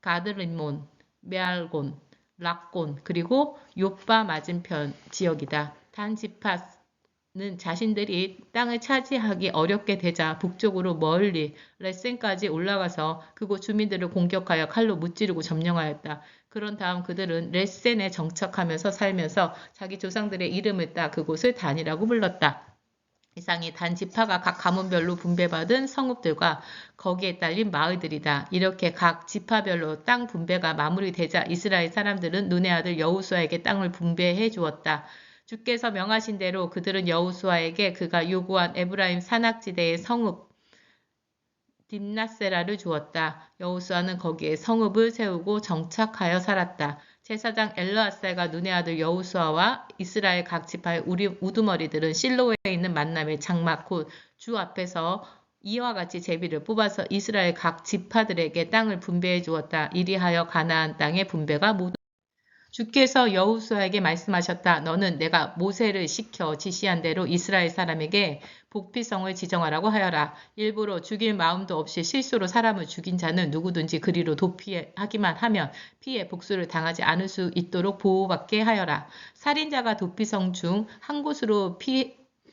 가드림몬, 메알곤, 락곤, 그리고 요빠 맞은편 지역이다. 단 지파는 자신들이 땅을 차지하기 어렵게 되자 북쪽으로 멀리 레센까지 올라가서 그곳 주민들을 공격하여 칼로 무찌르고 점령하였다. 그런 다음 그들은 레센에 정착하면서 살면서 자기 조상들의 이름을 따 그곳을 단이라고 불렀다. 이상이 단 지파가 각 가문별로 분배받은 성읍들과 거기에 딸린 마을들이다. 이렇게 각 지파별로 땅 분배가 마무리되자 이스라엘 사람들은 눈의 아들 여호수아에게 땅을 분배해 주었다. 주께서 명하신 대로 그들은 여호수아에게 그가 요구한 에브라임 산악지대의 성읍 딥나세라를 주었다. 여호수아는 거기에 성읍을 세우고 정착하여 살았다. 제사장 엘르아살과 눈의 아들 여호수아와 이스라엘 각 지파의 우두머리들은 실로에 있는 만남의 장막 곧 주 앞에서 이와 같이 제비를 뽑아서 이스라엘 각 지파들에게 땅을 분배해 주었다. 이리하여 가나안 땅의 분배가 모두 주께서 여호수아에게 말씀하셨다. 너는 내가 모세를 시켜 지시한 대로 이스라엘 사람에게 복피성을 지정하라고 하여라. 일부러 죽일 마음도 없이 실수로 사람을 죽인 자는 누구든지 그리로 도피하기만 하면 피해 복수를 당하지 않을 수 있도록 보호받게 하여라. 살인자가 도피성 중 한 곳으로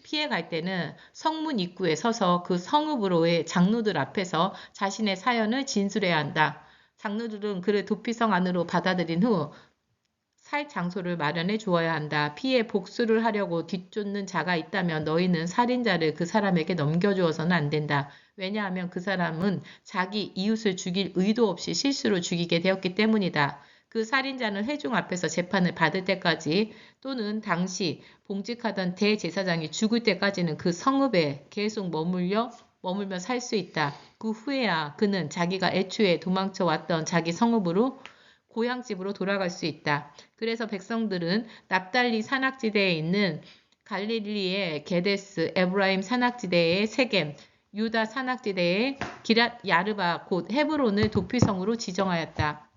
피해갈 때는 성문 입구에 서서 그 성읍으로의 장로들 앞에서 자신의 사연을 진술해야 한다. 장로들은 그를 도피성 안으로 받아들인 후 살 장소를 마련해 주어야 한다. 피해 복수를 하려고 뒤쫓는 자가 있다면 너희는 살인자를 그 사람에게 넘겨주어서는 안 된다. 왜냐하면 그 사람은 자기 이웃을 죽일 의도 없이 실수로 죽이게 되었기 때문이다. 그 살인자는 회중 앞에서 재판을 받을 때까지 또는 당시 봉직하던 대제사장이 죽을 때까지는 그 성읍에 계속 머물며 살 수 있다. 그 후에야 그는 자기가 애초에 도망쳐 왔던 자기 성읍으로 고향집으로 돌아갈 수 있다. 그래서 백성들은 납달리 산악지대에 있는 갈릴리의 게데스, 에브라임 산악지대의 세겜, 유다 산악지대의 기랏 야르바 곧 헤브론을 도피성으로 지정하였다.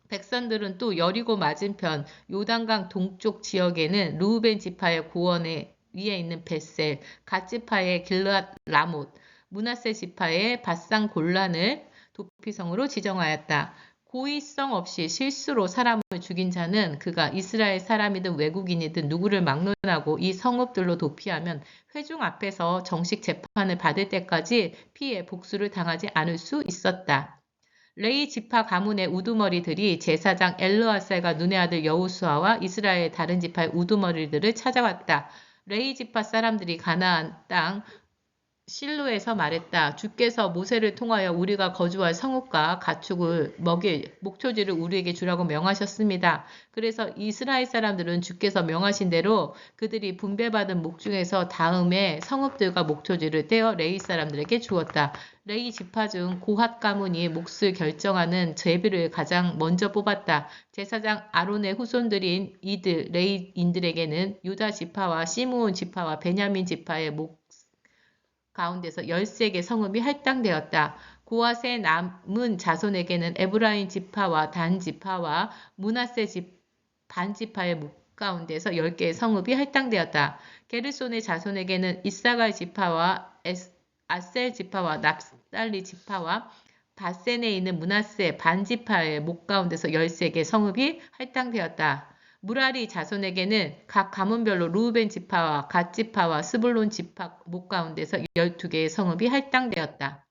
백성들은 또 여리고 맞은편 요단강 동쪽 지역에는 르우벤 지파의 고원에 위에 있는 벳셀, 갓 지파의 길르앗 라못, 므낫세 지파의 바산 골란을 도피성으로 지정하였다. 고의성 없이 실수로 사람을 죽인 자는 그가 이스라엘 사람이든 외국인이든 누구를 막론하고 이 성읍들로 도피하면 회중 앞에서 정식 재판을 받을 때까지 피해 복수를 당하지 않을 수 있었다. 레위 지파 가문의 우두머리들이 제사장 엘르아살과 눈의 아들 여호수아와 이스라엘 다른 지파의 우두머리들을 찾아왔다. 레위 지파 사람들이 가나안 땅 실로에서 말했다. 주께서 모세를 통하여 우리가 거주할 성읍과 가축을 먹일 목초지를 우리에게 주라고 명하셨습니다. 그래서 이스라엘 사람들은 주께서 명하신 대로 그들이 분배받은 목 중에서 다음에 성읍들과 목초지를 떼어 레위 사람들에게 주었다. 레위 지파 중 고핫 가문이 몫을 결정하는 제비를 가장 먼저 뽑았다. 제사장 아론의 후손들인 이들 레위인들에게는 유다 지파와 시므온 지파와 베냐민 지파의 목 가운데서 13개 성읍이 할당되었다. 고핫의 남은 자손에게는 에브라임 지파와 단 지파와 므낫세 반 지파의 목 가운데서 10개의 성읍이 할당되었다. 게르손의 자손에게는 이사갈 지파와 아셀 지파와 납달리 지파와 바센에 있는 므낫세 반 지파의 목 가운데서 13개 성읍이 할당되었다. 무라리 자손에게는 각 가문별로 르우벤 지파와 갓 지파와 스불론 지파 목 가운데서 12개의 성읍이 할당되었다.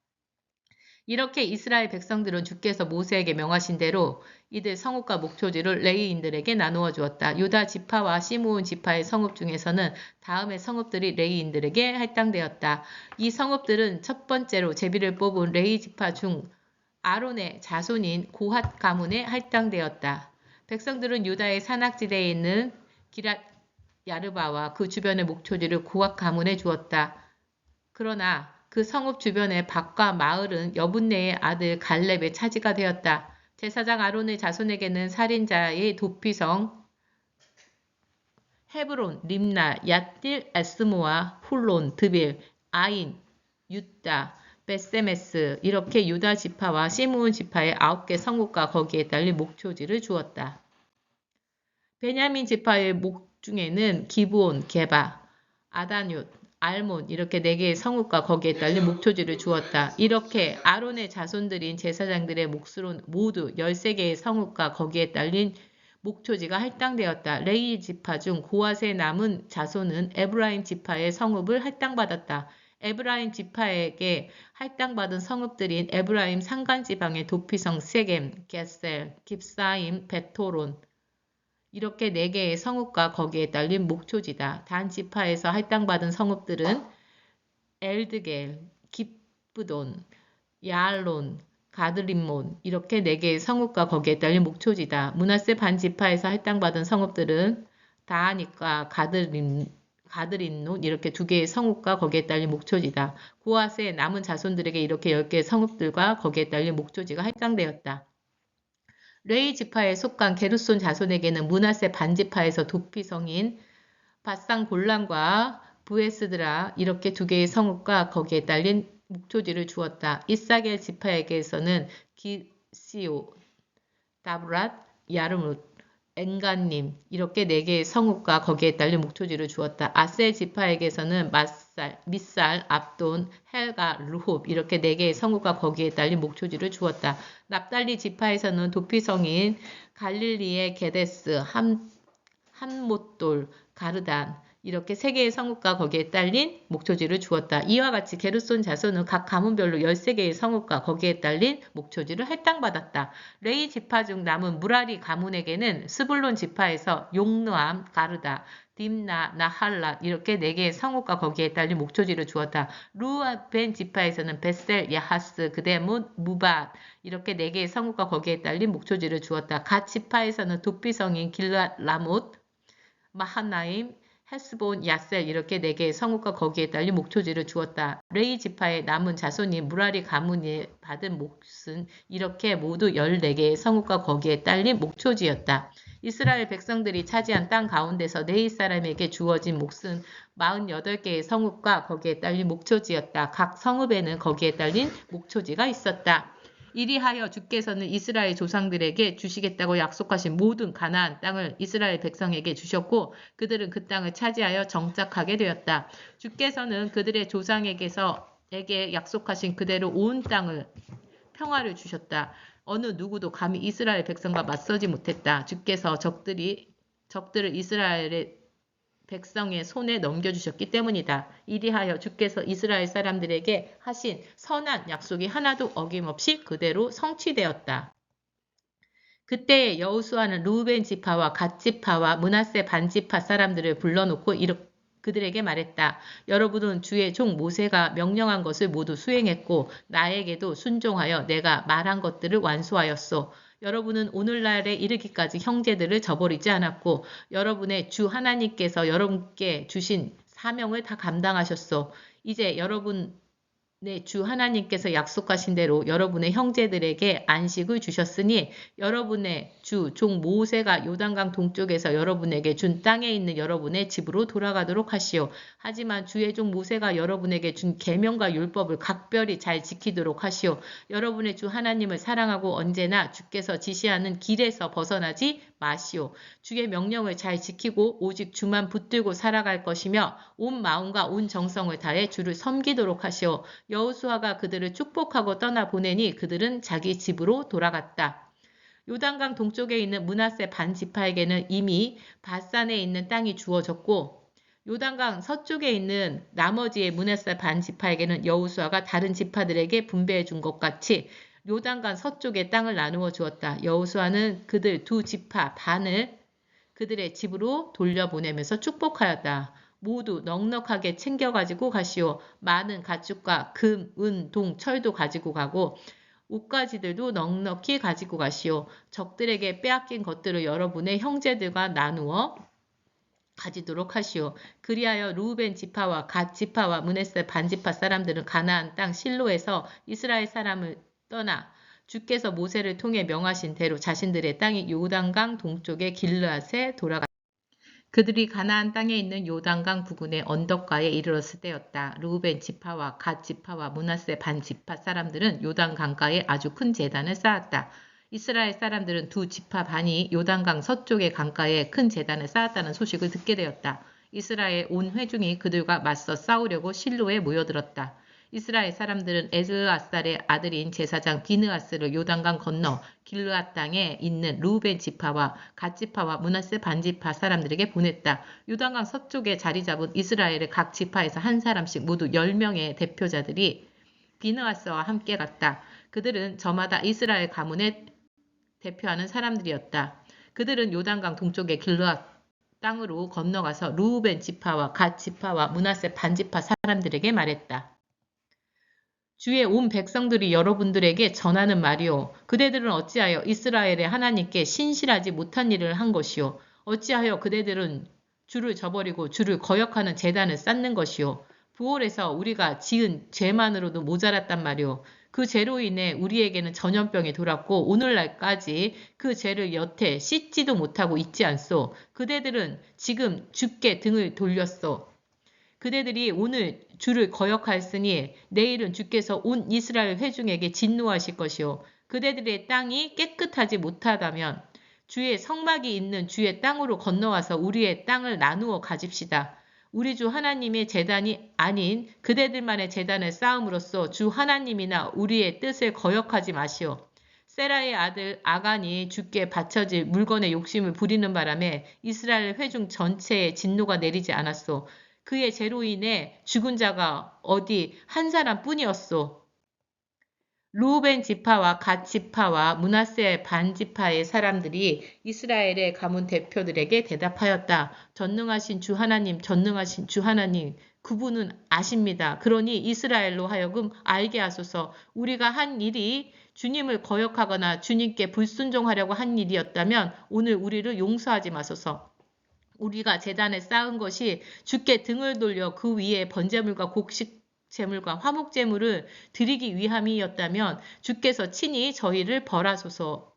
이렇게 이스라엘 백성들은 주께서 모세에게 명하신 대로 이들 성읍과 목초지를 레위인들에게 나누어 주었다. 유다 지파와 시므온 지파의 성읍 중에서는 다음의 성읍들이 레위인들에게 할당되었다. 이 성읍들은 첫 번째로 제비를 뽑은 레위 지파 중 아론의 자손인 고핫 가문에 할당되었다. 백성들은 유다의 산악지대에 있는 기랏 야르바와 그 주변의 목초지를 고핫 가문에 주었다. 그러나 그 성읍 주변의 밭과 마을은 여분네의 아들 갈렙의 차지가 되었다. 제사장 아론의 자손에게는 살인자의 도피성 헤브론, 림나, 얏딜, 에스모아, 훌론, 드빌, 아인, 유다, 베세메스 이렇게 유다 지파와 시므온 지파의 9개 성읍과 거기에 딸린 목초지를 주었다. 베냐민 지파의 목 중에는 기브온, 게바, 아다뇇, 알몬 이렇게 4개의 성읍과 거기에 딸린 목초지를 주었다. 이렇게 아론의 자손들인 제사장들의 몫으로 모두 13개의 성읍과 거기에 딸린 목초지가 할당되었다. 레위 지파 중 고앗의 남은 자손은 에브라임 지파의 성읍을 할당받았다. 에브라임 지파에게 할당받은 성읍들인 에브라임 산간지방의 도피성 세겜, 게셀, 깁사임, 베토론 이렇게 4개의 성읍과 거기에 딸린 목초지다. 단 지파에서 할당받은 성읍들은 엘드겔, 깁브돈, 야알론, 가드림몬 이렇게 4개의 성읍과 거기에 딸린 목초지다. 므낫세 반 지파에서 할당받은 성읍들은 다하닉과 가드림논 이렇게 2개의 성읍과 거기에 딸린 목초지다. 고앗의 남은 자손들에게 이렇게 10개의 성읍들과 거기에 딸린 목초지가 할당되었다. 레위 지파에 속한 게르손 자손에게는 므낫세 반 지파에서 도피성인 바산 골란과 부에스드라 이렇게 2개의 성읍과 거기에 딸린 목초지를 주었다. 이사겔 지파에게서는 기시오, 다브랏, 야르뭇, 엔간님 이렇게 4개의 성읍과 거기에 딸린 목초지를 주었다. 아셀 지파에게서는 미살, 압돈, 헬가, 르홉 이렇게 4개의 성읍과 거기에 딸린 목초지를 주었다. 납달리 지파에서는 도피성인 갈릴리의 게데스, 한못돌, 가르단 이렇게 3개의 성읍과 거기에 딸린 목초지를 주었다. 이와 같이 게르손 자손은 각 가문별로 13개의 성읍과 거기에 딸린 목초지를 할당받았다. 레위 지파 중 남은 무라리 가문에게는 스불론 지파에서 용르암, 가르다, 딥나, 나할랏 이렇게 4개의 성읍과 거기에 딸린 목초지를 주었다. 루벤 지파에서는 베셀, 야하스, 그데못, 무밧 이렇게 4개의 성읍과 거기에 딸린 목초지를 주었다. 갓 지파에서는 도피성인 길랏 라못, 마하나임, 헤스본, 야셀 이렇게 4개의 성읍과 거기에 딸린 목초지를 주었다. 레위 지파의 남은 자손이 무라리 가문이 받은 몫은 이렇게 모두 14개의 성읍과 거기에 딸린 목초지였다. 이스라엘 백성들이 차지한 땅 가운데서 레위 사람에게 주어진 몫은 48개의 성읍과 거기에 딸린 목초지였다. 각 성읍에는 거기에 딸린 목초지가 있었다. 이리하여 주께서는 이스라엘 조상들에게 주시겠다고 약속하신 모든 가나안 땅을 이스라엘 백성에게 주셨고 그들은 그 땅을 차지하여 정착하게 되었다. 주께서는 그들의 조상에게 약속하신 그대로 온 땅을 평화를 주셨다. 어느 누구도 감히 이스라엘 백성과 맞서지 못했다. 주께서 적들을 이스라엘의 백성의 손에 넘겨주셨기 때문이다. 이리하여 주께서 이스라엘 사람들에게 하신 선한 약속이 하나도 어김없이 그대로 성취되었다. 그때에 여호수아는 루벤 지파와 갓 지파와 므낫세 반 지파 사람들을 불러놓고 그들에게 말했다. 여러분은 주의 종 모세가 명령한 것을 모두 수행했고 나에게도 순종하여 내가 말한 것들을 완수하였소. 여러분은 오늘날에 이르기까지 형제들을 저버리지 않았고 여러분의 주 하나님께서 여러분께 주신 사명을 다 감당하셨소. 이제 여러분의 주 하나님께서 약속하신 대로 여러분의 형제들에게 안식을 주셨으니 여러분의 주 종 모세가 요단강 동쪽에서 여러분에게 준 땅에 있는 여러분의 집으로 돌아가도록 하시오. 하지만 주의 종 모세가 여러분에게 준 계명과 율법을 각별히 잘 지키도록 하시오. 여러분의 주 하나님을 사랑하고 언제나 주께서 지시하는 길에서 벗어나지 마시오. 주의 명령을 잘 지키고 오직 주만 붙들고 살아갈 것이며 온 마음과 온 정성을 다해 주를 섬기도록 하시오. 여호수아가 그들을 축복하고 떠나보내니 그들은 자기 집으로 돌아갔다. 요단강 동쪽에 있는 므낫세 반 지파에게는 이미 바산에 있는 땅이 주어졌고 요단강 서쪽에 있는 나머지의 므낫세 반 지파에게는 여호수아가 다른 지파들에게 분배해 준 것 같이 요단강 서쪽의 땅을 나누어 주었다. 여호수아는 그들 2 지파 반을 그들의 집으로 돌려보내면서 축복하였다. 모두 넉넉하게 챙겨가지고 가시오. 많은 가축과 금, 은, 동, 철도 가지고 가고 옷가지들도 넉넉히 가지고 가시오. 적들에게 빼앗긴 것들을 여러분의 형제들과 나누어 가지도록 하시오. 그리하여 루벤 지파와 갓 지파와 므낫세 반 지파 사람들은 가나안 땅 실로에서 이스라엘 사람을 떠나 주께서 모세를 통해 명하신 대로 자신들의 땅이 요단강 동쪽의 길르앗에 돌아갔다. 그들이 가나안 땅에 있는 요단강 부근의 언덕가에 이르렀을 때였다. 르우벤 지파와 갓 지파와 므낫세 반 지파 사람들은 요단 강가에 아주 큰 제단을 쌓았다. 이스라엘 사람들은 두 지파 반이 요단강 서쪽의 강가에 큰 제단을 쌓았다는 소식을 듣게 되었다. 이스라엘 온 회중이 그들과 맞서 싸우려고 실로에 모여들었다. 이스라엘 사람들은 엘르아살의 아들인 제사장 비느하스를 요단강 건너 길르앗 땅에 있는 르우벤 지파와 갓 지파와 므낫세 반 지파 사람들에게 보냈다. 요단강 서쪽에 자리 잡은 이스라엘의 각 지파에서 한 사람씩 모두 10명의 대표자들이 비느하스와 함께 갔다. 그들은 저마다 이스라엘 가문에 대표하는 사람들이었다. 그들은 요단강 동쪽의 길르앗 땅으로 건너가서 르우벤 지파와 갓 지파와 므낫세 반 지파 사람들에게 말했다. 주의 온 백성들이 여러분들에게 전하는 말이요. 그대들은 어찌하여 이스라엘의 하나님께 신실하지 못한 일을 한 것이요. 어찌하여 그대들은 주를 저버리고 주를 거역하는 제단을 쌓는 것이요. 부올에서 우리가 지은 죄만으로도 모자랐단 말이요. 그 죄로 인해 우리에게는 전염병이 돌았고 오늘날까지 그 죄를 여태 씻지도 못하고 있지 않소. 그대들은 지금 주께 등을 돌렸소. 그대들이 오늘 주를 거역하였으니 내일은 주께서 온 이스라엘 회중에게 진노하실 것이요. 그대들의 땅이 깨끗하지 못하다면 주의 성막이 있는 주의 땅으로 건너와서 우리의 땅을 나누어 가집시다. 우리 주 하나님의 제단이 아닌 그대들만의 제단을 쌓음으로써 주 하나님이나 우리의 뜻을 거역하지 마시오. 세라의 아들 아간이 주께 바쳐질 물건에 욕심을 부리는 바람에 이스라엘 회중 전체에 진노가 내리지 않았소. 그의 죄로 인해 죽은 자가 어디 한 사람뿐이었소. 르우벤 지파와 갓 지파와 므낫세 반 지파의 사람들이 이스라엘의 가문 대표들에게 대답하였다. 전능하신 주 하나님, 전능하신 주 하나님, 그분은 아십니다. 그러니 이스라엘로 하여금 알게 하소서. 우리가 한 일이 주님을 거역하거나 주님께 불순종하려고 한 일이었다면 오늘 우리를 용서하지 마소서. 우리가 제단에 쌓은 것이 주께 등을 돌려 그 위에 번제물과 곡식 제물과 화목 제물을 드리기 위함이었다면 주께서 친히 저희를 벌하소서.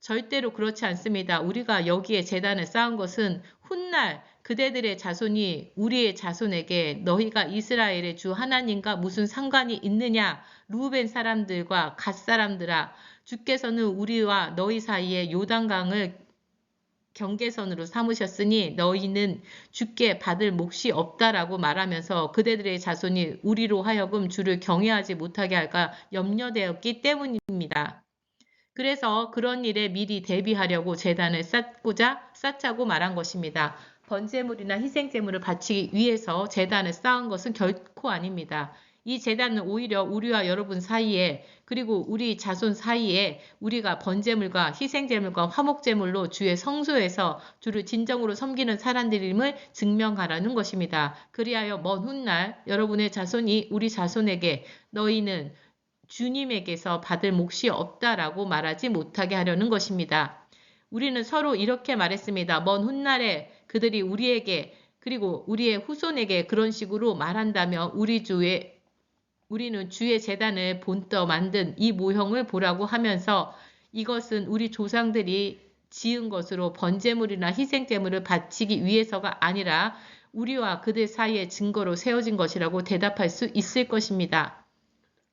절대로 그렇지 않습니다. 우리가 여기에 제단을 쌓은 것은 훗날 그대들의 자손이 우리의 자손에게 너희가 이스라엘의 주 하나님과 무슨 상관이 있느냐? 르우벤 사람들과 갓 사람들아, 주께서는 우리와 너희 사이에 요단강을 경계선으로 삼으셨으니 너희는 주께 받을 몫이 없다라고 말하면서 그대들의 자손이 우리로 하여금 주를 경외하지 못하게 할까 염려되었기 때문입니다. 그래서 그런 일에 미리 대비하려고 제단을 쌓자고 말한 것입니다. 번제물이나 희생제물을 바치기 위해서 제단을 쌓은 것은 결코 아닙니다. 이 제단은 오히려 우리와 여러분 사이에 그리고 우리 자손 사이에 우리가 번제물과 희생제물과 화목제물로 주의 성소에서 주를 진정으로 섬기는 사람들임을 증명하라는 것입니다. 그리하여 먼 훗날 여러분의 자손이 우리 자손에게 너희는 주님에게서 받을 몫이 없다라고 말하지 못하게 하려는 것입니다. 우리는 서로 이렇게 말했습니다. 먼 훗날에 그들이 우리에게 그리고 우리의 후손에게 그런 식으로 말한다면 우리는 주의 제단을 본떠 만든 이 모형을 보라고 하면서 이것은 우리 조상들이 지은 것으로 번제물이나 희생제물을 바치기 위해서가 아니라 우리와 그들 사이의 증거로 세워진 것이라고 대답할 수 있을 것입니다.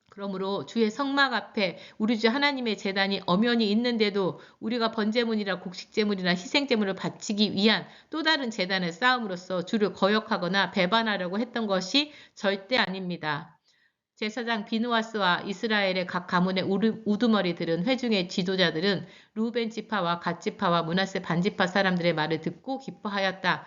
그러므로 주의 성막 앞에 우리 주 하나님의 제단이 엄연히 있는데도 우리가 번제물이나 곡식제물이나 희생제물을 바치기 위한 또 다른 제단을 쌓음으로써 주를 거역하거나 배반하려고 했던 것이 절대 아닙니다. 제사장 비느하스와 이스라엘의 각 가문의 우두머리 들은 회중의 지도자들은 르우벤 지파와 갓 지파와 므낫세 반 지파 사람들의 말을 듣고 기뻐하였다.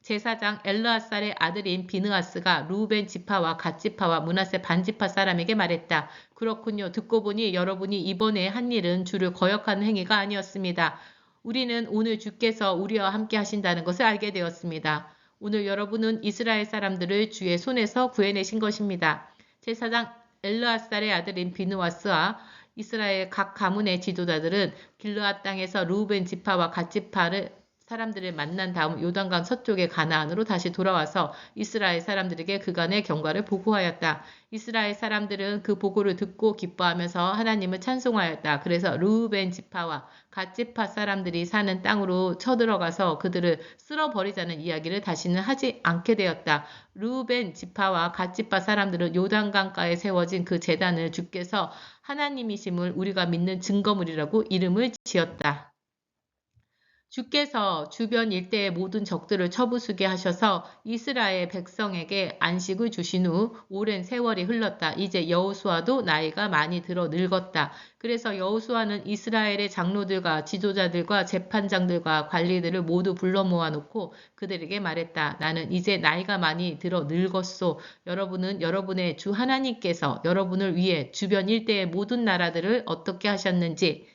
제사장 엘르아살의 아들인 비느하스가 르우벤 지파와 갓 지파와 므낫세 반 지파 사람에게 말했다. 그렇군요. 듣고 보니 여러분이 이번에 한 일은 주를 거역하는 행위가 아니었습니다. 우리는 오늘 주께서 우리와 함께 하신다는 것을 알게 되었습니다. 오늘 여러분은 이스라엘 사람들을 주의 손에서 구해내신 것입니다. 제사장 엘르아살의 아들인 비느하스와 이스라엘 각 가문의 지도자들은 길르앗 땅에서 르우벤 지파와 갓 지파를 사람들을 만난 다음 요단강 서쪽의 가나안으로 다시 돌아와서 이스라엘 사람들에게 그간의 경과를 보고하였다. 이스라엘 사람들은 그 보고를 듣고 기뻐하면서 하나님을 찬송하였다. 그래서 르우벤 지파와 갓 지파 사람들이 사는 땅으로 쳐들어가서 그들을 쓸어버리자는 이야기를 다시는 하지 않게 되었다. 르우벤 지파와 갓 지파 사람들은 요단강가에 세워진 그 제단을 주께서 하나님이심을 우리가 믿는 증거물이라고 이름을 지었다. 주께서 주변 일대의 모든 적들을 쳐부수게 하셔서 이스라엘 백성에게 안식을 주신 후 오랜 세월이 흘렀다. 이제 여호수아도 나이가 많이 들어 늙었다. 그래서 여호수아는 이스라엘의 장로들과 지도자들과 재판장들과 관리들을 모두 불러 모아놓고 그들에게 말했다. 나는 이제 나이가 많이 들어 늙었소. 여러분은 여러분의 주 하나님께서 여러분을 위해 주변 일대의 모든 나라들을 어떻게 하셨는지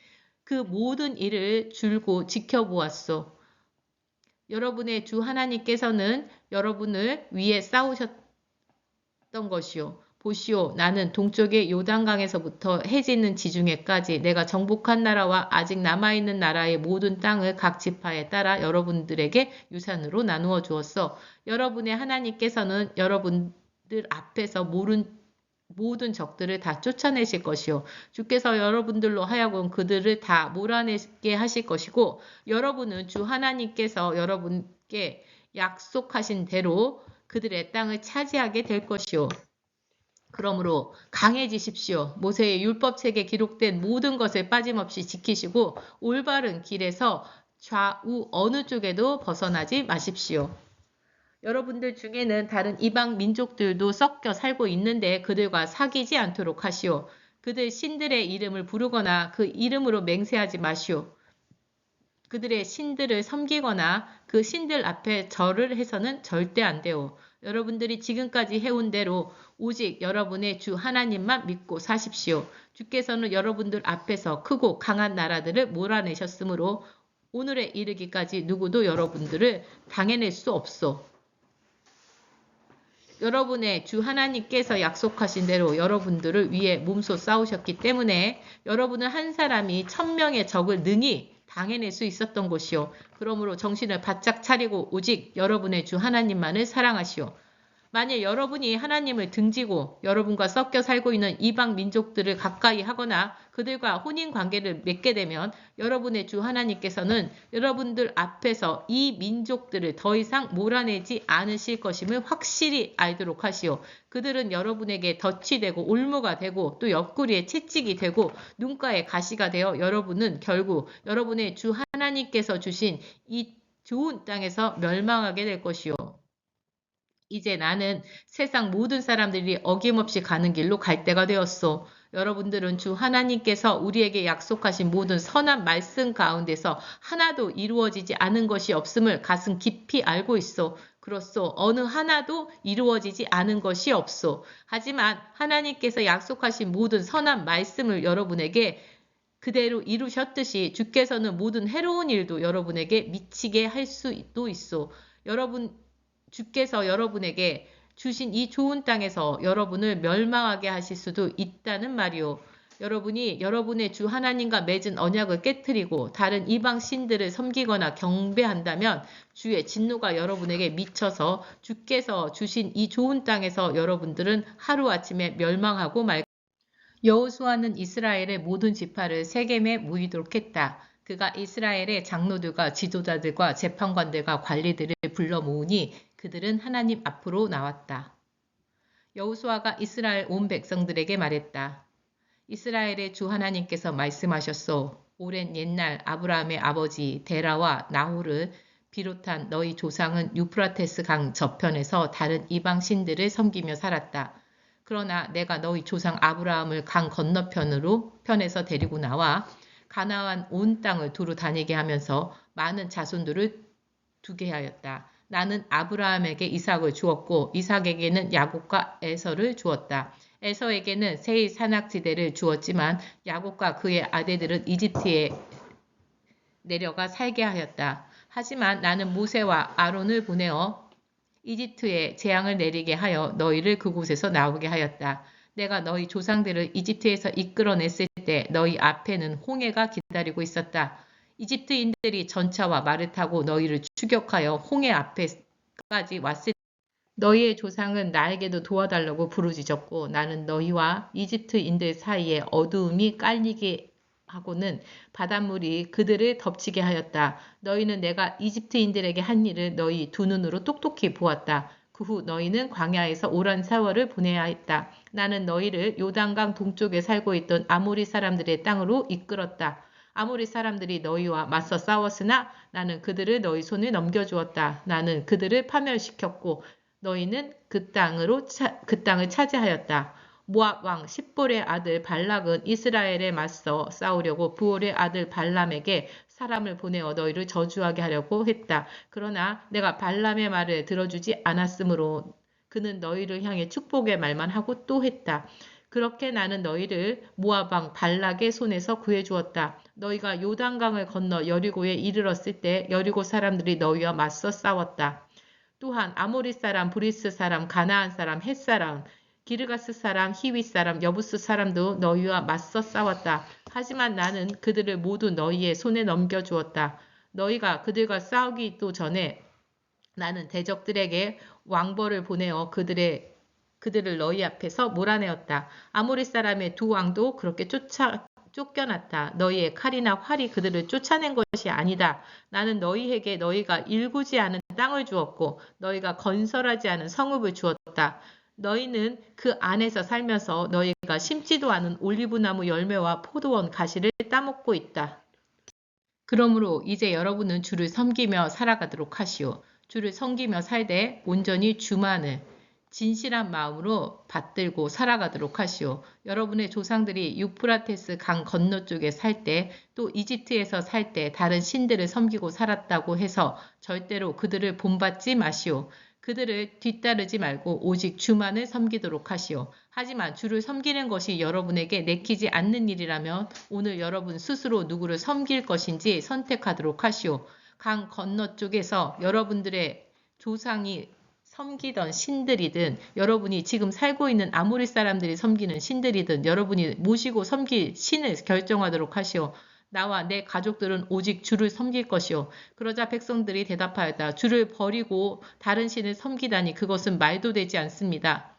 그 모든 일을 줄곧 지켜보았소. 여러분의 주 하나님께서는 여러분을 위해 싸우셨던 것이요. 보시오, 나는 동쪽의 요단강에서부터 해지는 지중해까지 내가 정복한 나라와 아직 남아있는 나라의 모든 땅을 각 지파에 따라 여러분들에게 유산으로 나누어 주었소. 여러분의 하나님께서는 여러분들 앞에서 모든 적들을 다 쫓아내실 것이요. 주께서 여러분들로 하여금 그들을 다 몰아내게 하실 것이고 여러분은 주 하나님께서 여러분께 약속하신 대로 그들의 땅을 차지하게 될 것이요. 그러므로 강해지십시오. 모세의 율법책에 기록된 모든 것을 빠짐없이 지키시고 올바른 길에서 좌우 어느 쪽에도 벗어나지 마십시오. 여러분들 중에는 다른 이방 민족들도 섞여 살고 있는데 그들과 사귀지 않도록 하시오. 그들 신들의 이름을 부르거나 그 이름으로 맹세하지 마시오. 그들의 신들을 섬기거나 그 신들 앞에 절을 해서는 절대 안 돼요. 여러분들이 지금까지 해온 대로 오직 여러분의 주 하나님만 믿고 사십시오. 주께서는 여러분들 앞에서 크고 강한 나라들을 몰아내셨으므로 오늘에 이르기까지 누구도 여러분들을 당해낼 수 없소. 여러분의 주 하나님께서 약속하신 대로 여러분들을 위해 몸소 싸우셨기 때문에 여러분은 한 사람이 1000명의 적을 능히 당해낼 수 있었던 것이요. 그러므로 정신을 바짝 차리고 오직 여러분의 주 하나님만을 사랑하시오. 만일 여러분이 하나님을 등지고 여러분과 섞여 살고 있는 이방 민족들을 가까이 하거나 그들과 혼인 관계를 맺게 되면 여러분의 주 하나님께서는 여러분들 앞에서 이 민족들을 더 이상 몰아내지 않으실 것임을 확실히 알도록 하시오. 그들은 여러분에게 덫이 되고 올무가 되고 또 옆구리에 채찍이 되고 눈가에 가시가 되어 여러분은 결국 여러분의 주 하나님께서 주신 이 좋은 땅에서 멸망하게 될 것이오. 이제 나는 세상 모든 사람들이 어김없이 가는 길로 갈 때가 되었소. 여러분들은 주 하나님께서 우리에게 약속하신 모든 선한 말씀 가운데서 하나도 이루어지지 않은 것이 없음을 가슴 깊이 알고 있소. 그렇소. 어느 하나도 이루어지지 않은 것이 없소. 하지만 하나님께서 약속하신 모든 선한 말씀을 여러분에게 그대로 이루셨듯이 주께서는 모든 해로운 일도 여러분에게 미치게 할 수도 있소. 주께서 여러분에게 주신 이 좋은 땅에서 여러분을 멸망하게 하실 수도 있다는 말이오. 여러분이 여러분의 주 하나님과 맺은 언약을 깨트리고 다른 이방 신들을 섬기거나 경배한다면 주의 진노가 여러분에게 미쳐서 주께서 주신 이 좋은 땅에서 여러분들은 하루아침에 멸망하고 말 여호수아는 이스라엘의 모든 지파를 세겜에 모이도록 했다. 그가 이스라엘의 장로들과 지도자들과 재판관들과 관리들을 불러 모으니 그들은 하나님 앞으로 나왔다. 여호수아가 이스라엘 온 백성들에게 말했다. 이스라엘의 주 하나님께서 말씀하셨소. 오랜 옛날 아브라함의 아버지 데라와 나홀을 비롯한 너희 조상은 유프라테스 강 저편에서 다른 이방 신들을 섬기며 살았다. 그러나 내가 너희 조상 아브라함을 강 건너편에서 데리고 나와 가나안 온 땅을 두루 다니게 하면서 많은 자손들을 두게 하였다. 나는 아브라함에게 이삭을 주었고 이삭에게는 야곱과 에서를 주었다. 에서에게는 세일 산악지대를 주었지만 야곱과 그의 아들들은 이집트에 내려가 살게 하였다. 하지만 나는 모세와 아론을 보내어 이집트에 재앙을 내리게 하여 너희를 그곳에서 나오게 하였다. 내가 너희 조상들을 이집트에서 이끌어냈을 때 너희 앞에는 홍해가 기다리고 있었다. 이집트인들이 전차와 말을 타고 너희를 추격하여 홍해 앞에까지 왔을 때 너희의 조상은 나에게도 도와달라고 부르짖었고 나는 너희와 이집트인들 사이에 어두움이 깔리게 하고는 바닷물이 그들을 덮치게 하였다. 너희는 내가 이집트인들에게 한 일을 너희 두 눈으로 똑똑히 보았다. 그 후 너희는 광야에서 오랜 세월을 보내야 했다. 나는 너희를 요단강 동쪽에 살고 있던 아모리 사람들의 땅으로 이끌었다. 아모리 사람들이 너희와 맞서 싸웠으나 나는 그들을 너희 손에 넘겨주었다. 나는 그들을 파멸시켰고 너희는 그 땅을 차지하였다. 모압 왕 십볼의 아들 발락은 이스라엘에 맞서 싸우려고 부올의 아들 발람에게 사람을 보내어 너희를 저주하게 하려고 했다. 그러나 내가 발람의 말을 들어주지 않았으므로 그는 너희를 향해 축복의 말만 하고 또 했다. 그렇게 나는 너희를 모압 왕 발락의 손에서 구해주었다. 너희가 요단강을 건너 여리고에 이르렀을 때 여리고 사람들이 너희와 맞서 싸웠다. 또한 아모리 사람, 브리스 사람, 가나안 사람, 헷 사람, 기르가스 사람, 히윗 사람, 여부스 사람도 너희와 맞서 싸웠다. 하지만 나는 그들을 모두 너희의 손에 넘겨주었다. 너희가 그들과 싸우기도 전에 나는 대적들에게 왕벌을 보내어 그들을 너희 앞에서 몰아내었다. 아모리 사람의 두 왕도 그렇게 쫓겨났다. 너희의 칼이나 활이 그들을 쫓아낸 것이 아니다. 나는 너희에게 너희가 일구지 않은 땅을 주었고 너희가 건설하지 않은 성읍을 주었다. 너희는 그 안에서 살면서 너희가 심지도 않은 올리브나무 열매와 포도원 가시를 따먹고 있다. 그러므로 이제 여러분은 주를 섬기며 살아가도록 하시오. 주를 섬기며 살되 온전히 주만을 진실한 마음으로 받들고 살아가도록 하시오. 여러분의 조상들이 유프라테스 강 건너쪽에 살 때 또 이집트에서 살 때 다른 신들을 섬기고 살았다고 해서 절대로 그들을 본받지 마시오. 그들을 뒤따르지 말고 오직 주만을 섬기도록 하시오. 하지만 주를 섬기는 것이 여러분에게 내키지 않는 일이라면 오늘 여러분 스스로 누구를 섬길 것인지 선택하도록 하시오. 강 건너쪽에서 여러분들의 조상이 섬기던 신들이든 여러분이 지금 살고 있는 아모리 사람들이 섬기는 신들이든 여러분이 모시고 섬길 신을 결정하도록 하시오. 나와 내 가족들은 오직 주를 섬길 것이오. 그러자 백성들이 대답하였다. 주를 버리고 다른 신을 섬기다니 그것은 말도 되지 않습니다.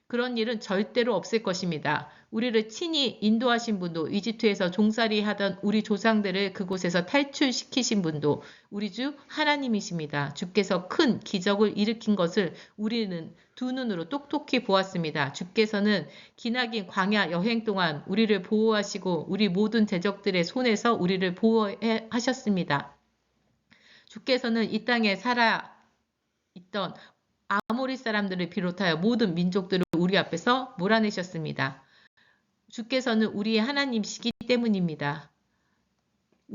그런 일은 절대로 없을 것입니다. 우리를 친히 인도하신 분도 이집트에서 종살이 하던 우리 조상들을 그곳에서 탈출시키신 분도 우리 주 하나님이십니다. 주께서 큰 기적을 일으킨 것을 우리는 두 눈으로 똑똑히 보았습니다. 주께서는 기나긴 광야 여행 동안 우리를 보호하시고 우리 모든 대적들의 손에서 우리를 보호하셨습니다. 주께서는 이 땅에 살아 있던 아모리 사람들을 비롯하여 모든 민족들을 우리 앞에서 몰아내셨습니다. 주께서는 우리의 하나님이시기 때문입니다.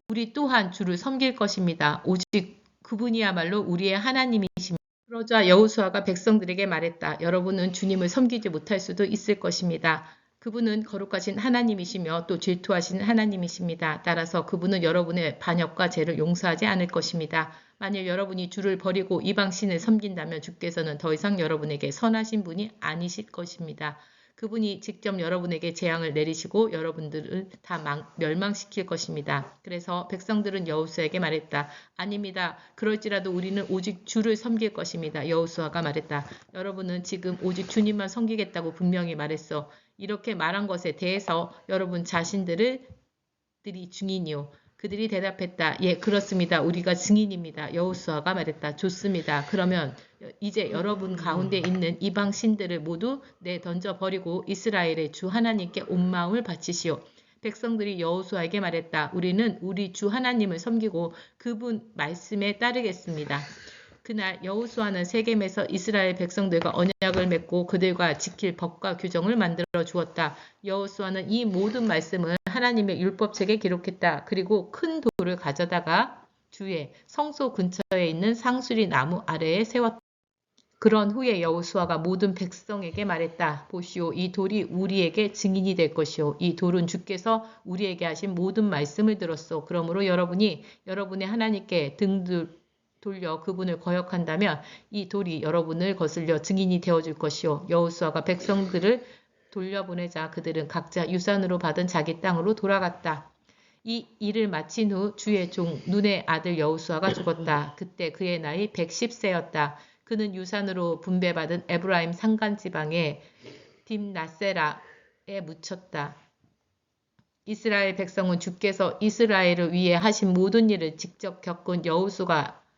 우리 또한 주를 섬길 것입니다. 오직 그분이야말로 우리의 하나님이십니다. 그러자 여호수아가 백성들에게 말했다. 여러분은 주님을 섬기지 못할 수도 있을 것입니다. 그분은 거룩하신 하나님이시며 또 질투하신 하나님이십니다. 따라서 그분은 여러분의 반역과 죄를 용서하지 않을 것입니다. 만일 여러분이 주를 버리고 이방신을 섬긴다면 주께서는 더 이상 여러분에게 선하신 분이 아니실 것입니다. 그분이 직접 여러분에게 재앙을 내리시고 여러분들을 다 멸망시킬 것입니다. 그래서 백성들은 여호수아에게 말했다. 아닙니다. 그럴지라도 우리는 오직 주를 섬길 것입니다. 여호수아가 말했다. 여러분은 지금 오직 주님만 섬기겠다고 분명히 말했어. 이렇게 말한 것에 대해서 여러분 자신들이 증인이요. 그들이 대답했다. 예, 그렇습니다. 우리가 증인입니다. 여호수아가 말했다. 좋습니다. 그러면 이제 여러분 가운데 있는 이방 신들을 모두 내던져 버리고 이스라엘의 주 하나님께 온 마음을 바치시오. 백성들이 여호수아에게 말했다. 우리는 우리 주 하나님을 섬기고 그분 말씀에 따르겠습니다. 그날 여호수아는 세겜에서 이스라엘 백성들과 언약을 맺고 그들과 지킬 법과 규정을 만들어 주었다. 여호수아는 이 모든 말씀을 하나님의 율법책에 기록했다. 그리고 큰 돌을 가져다가 주의 성소 근처에 있는 상수리 나무 아래에 세웠다. 그런 후에 여호수아가 모든 백성에게 말했다. 보시오, 이 돌이 우리에게 증인이 될 것이오. 이 돌은 주께서 우리에게 하신 모든 말씀을 들었소. 그러므로 여러분이 여러분의 하나님께 돌려 그분을 거역한다면 이 돌이 여러분을 거슬려 증인이 되어줄 것이오. 여호수아가 백성들을 돌려보내자 그들은 각자 유산으로 받은 자기 땅으로 돌아갔다. 이 일을 마친 후 주의 종 눈의 아들 여호수아가 죽었다. 그때 그의 나이 110세였다. 그는 유산으로 분배받은 에브라임 산간지방의 딥나세라에 묻혔다. 이스라엘 백성은 주께서 이스라엘을 위해 하신 모든 일을 직접 겪은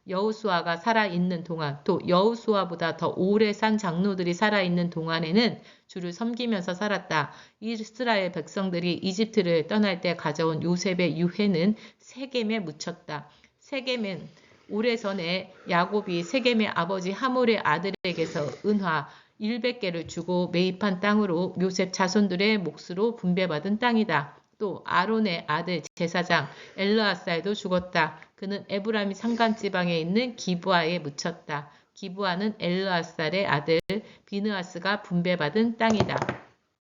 여호수아가 살아있는 동안, 또 여호수아보다 더 오래 산 장로들이 살아있는 동안에는 주를 섬기면서 살았다. 이스라엘 백성들이 이집트를 떠날 때 가져온 요셉의 유해는 세겜에 묻혔다. 세겜은 오래전에 야곱이 세겜의 아버지 하몰의 아들에게서 은화 100개를 주고 매입한 땅으로 요셉 자손들의 몫으로 분배받은 땅이다. 또 아론의 아들 제사장 엘르아살도 죽었다. 그는 에브라임 산간지방에 있는 기브아에 묻혔다. 기브아는 엘르아살의 아들 비느하스가 분배받은 땅이다.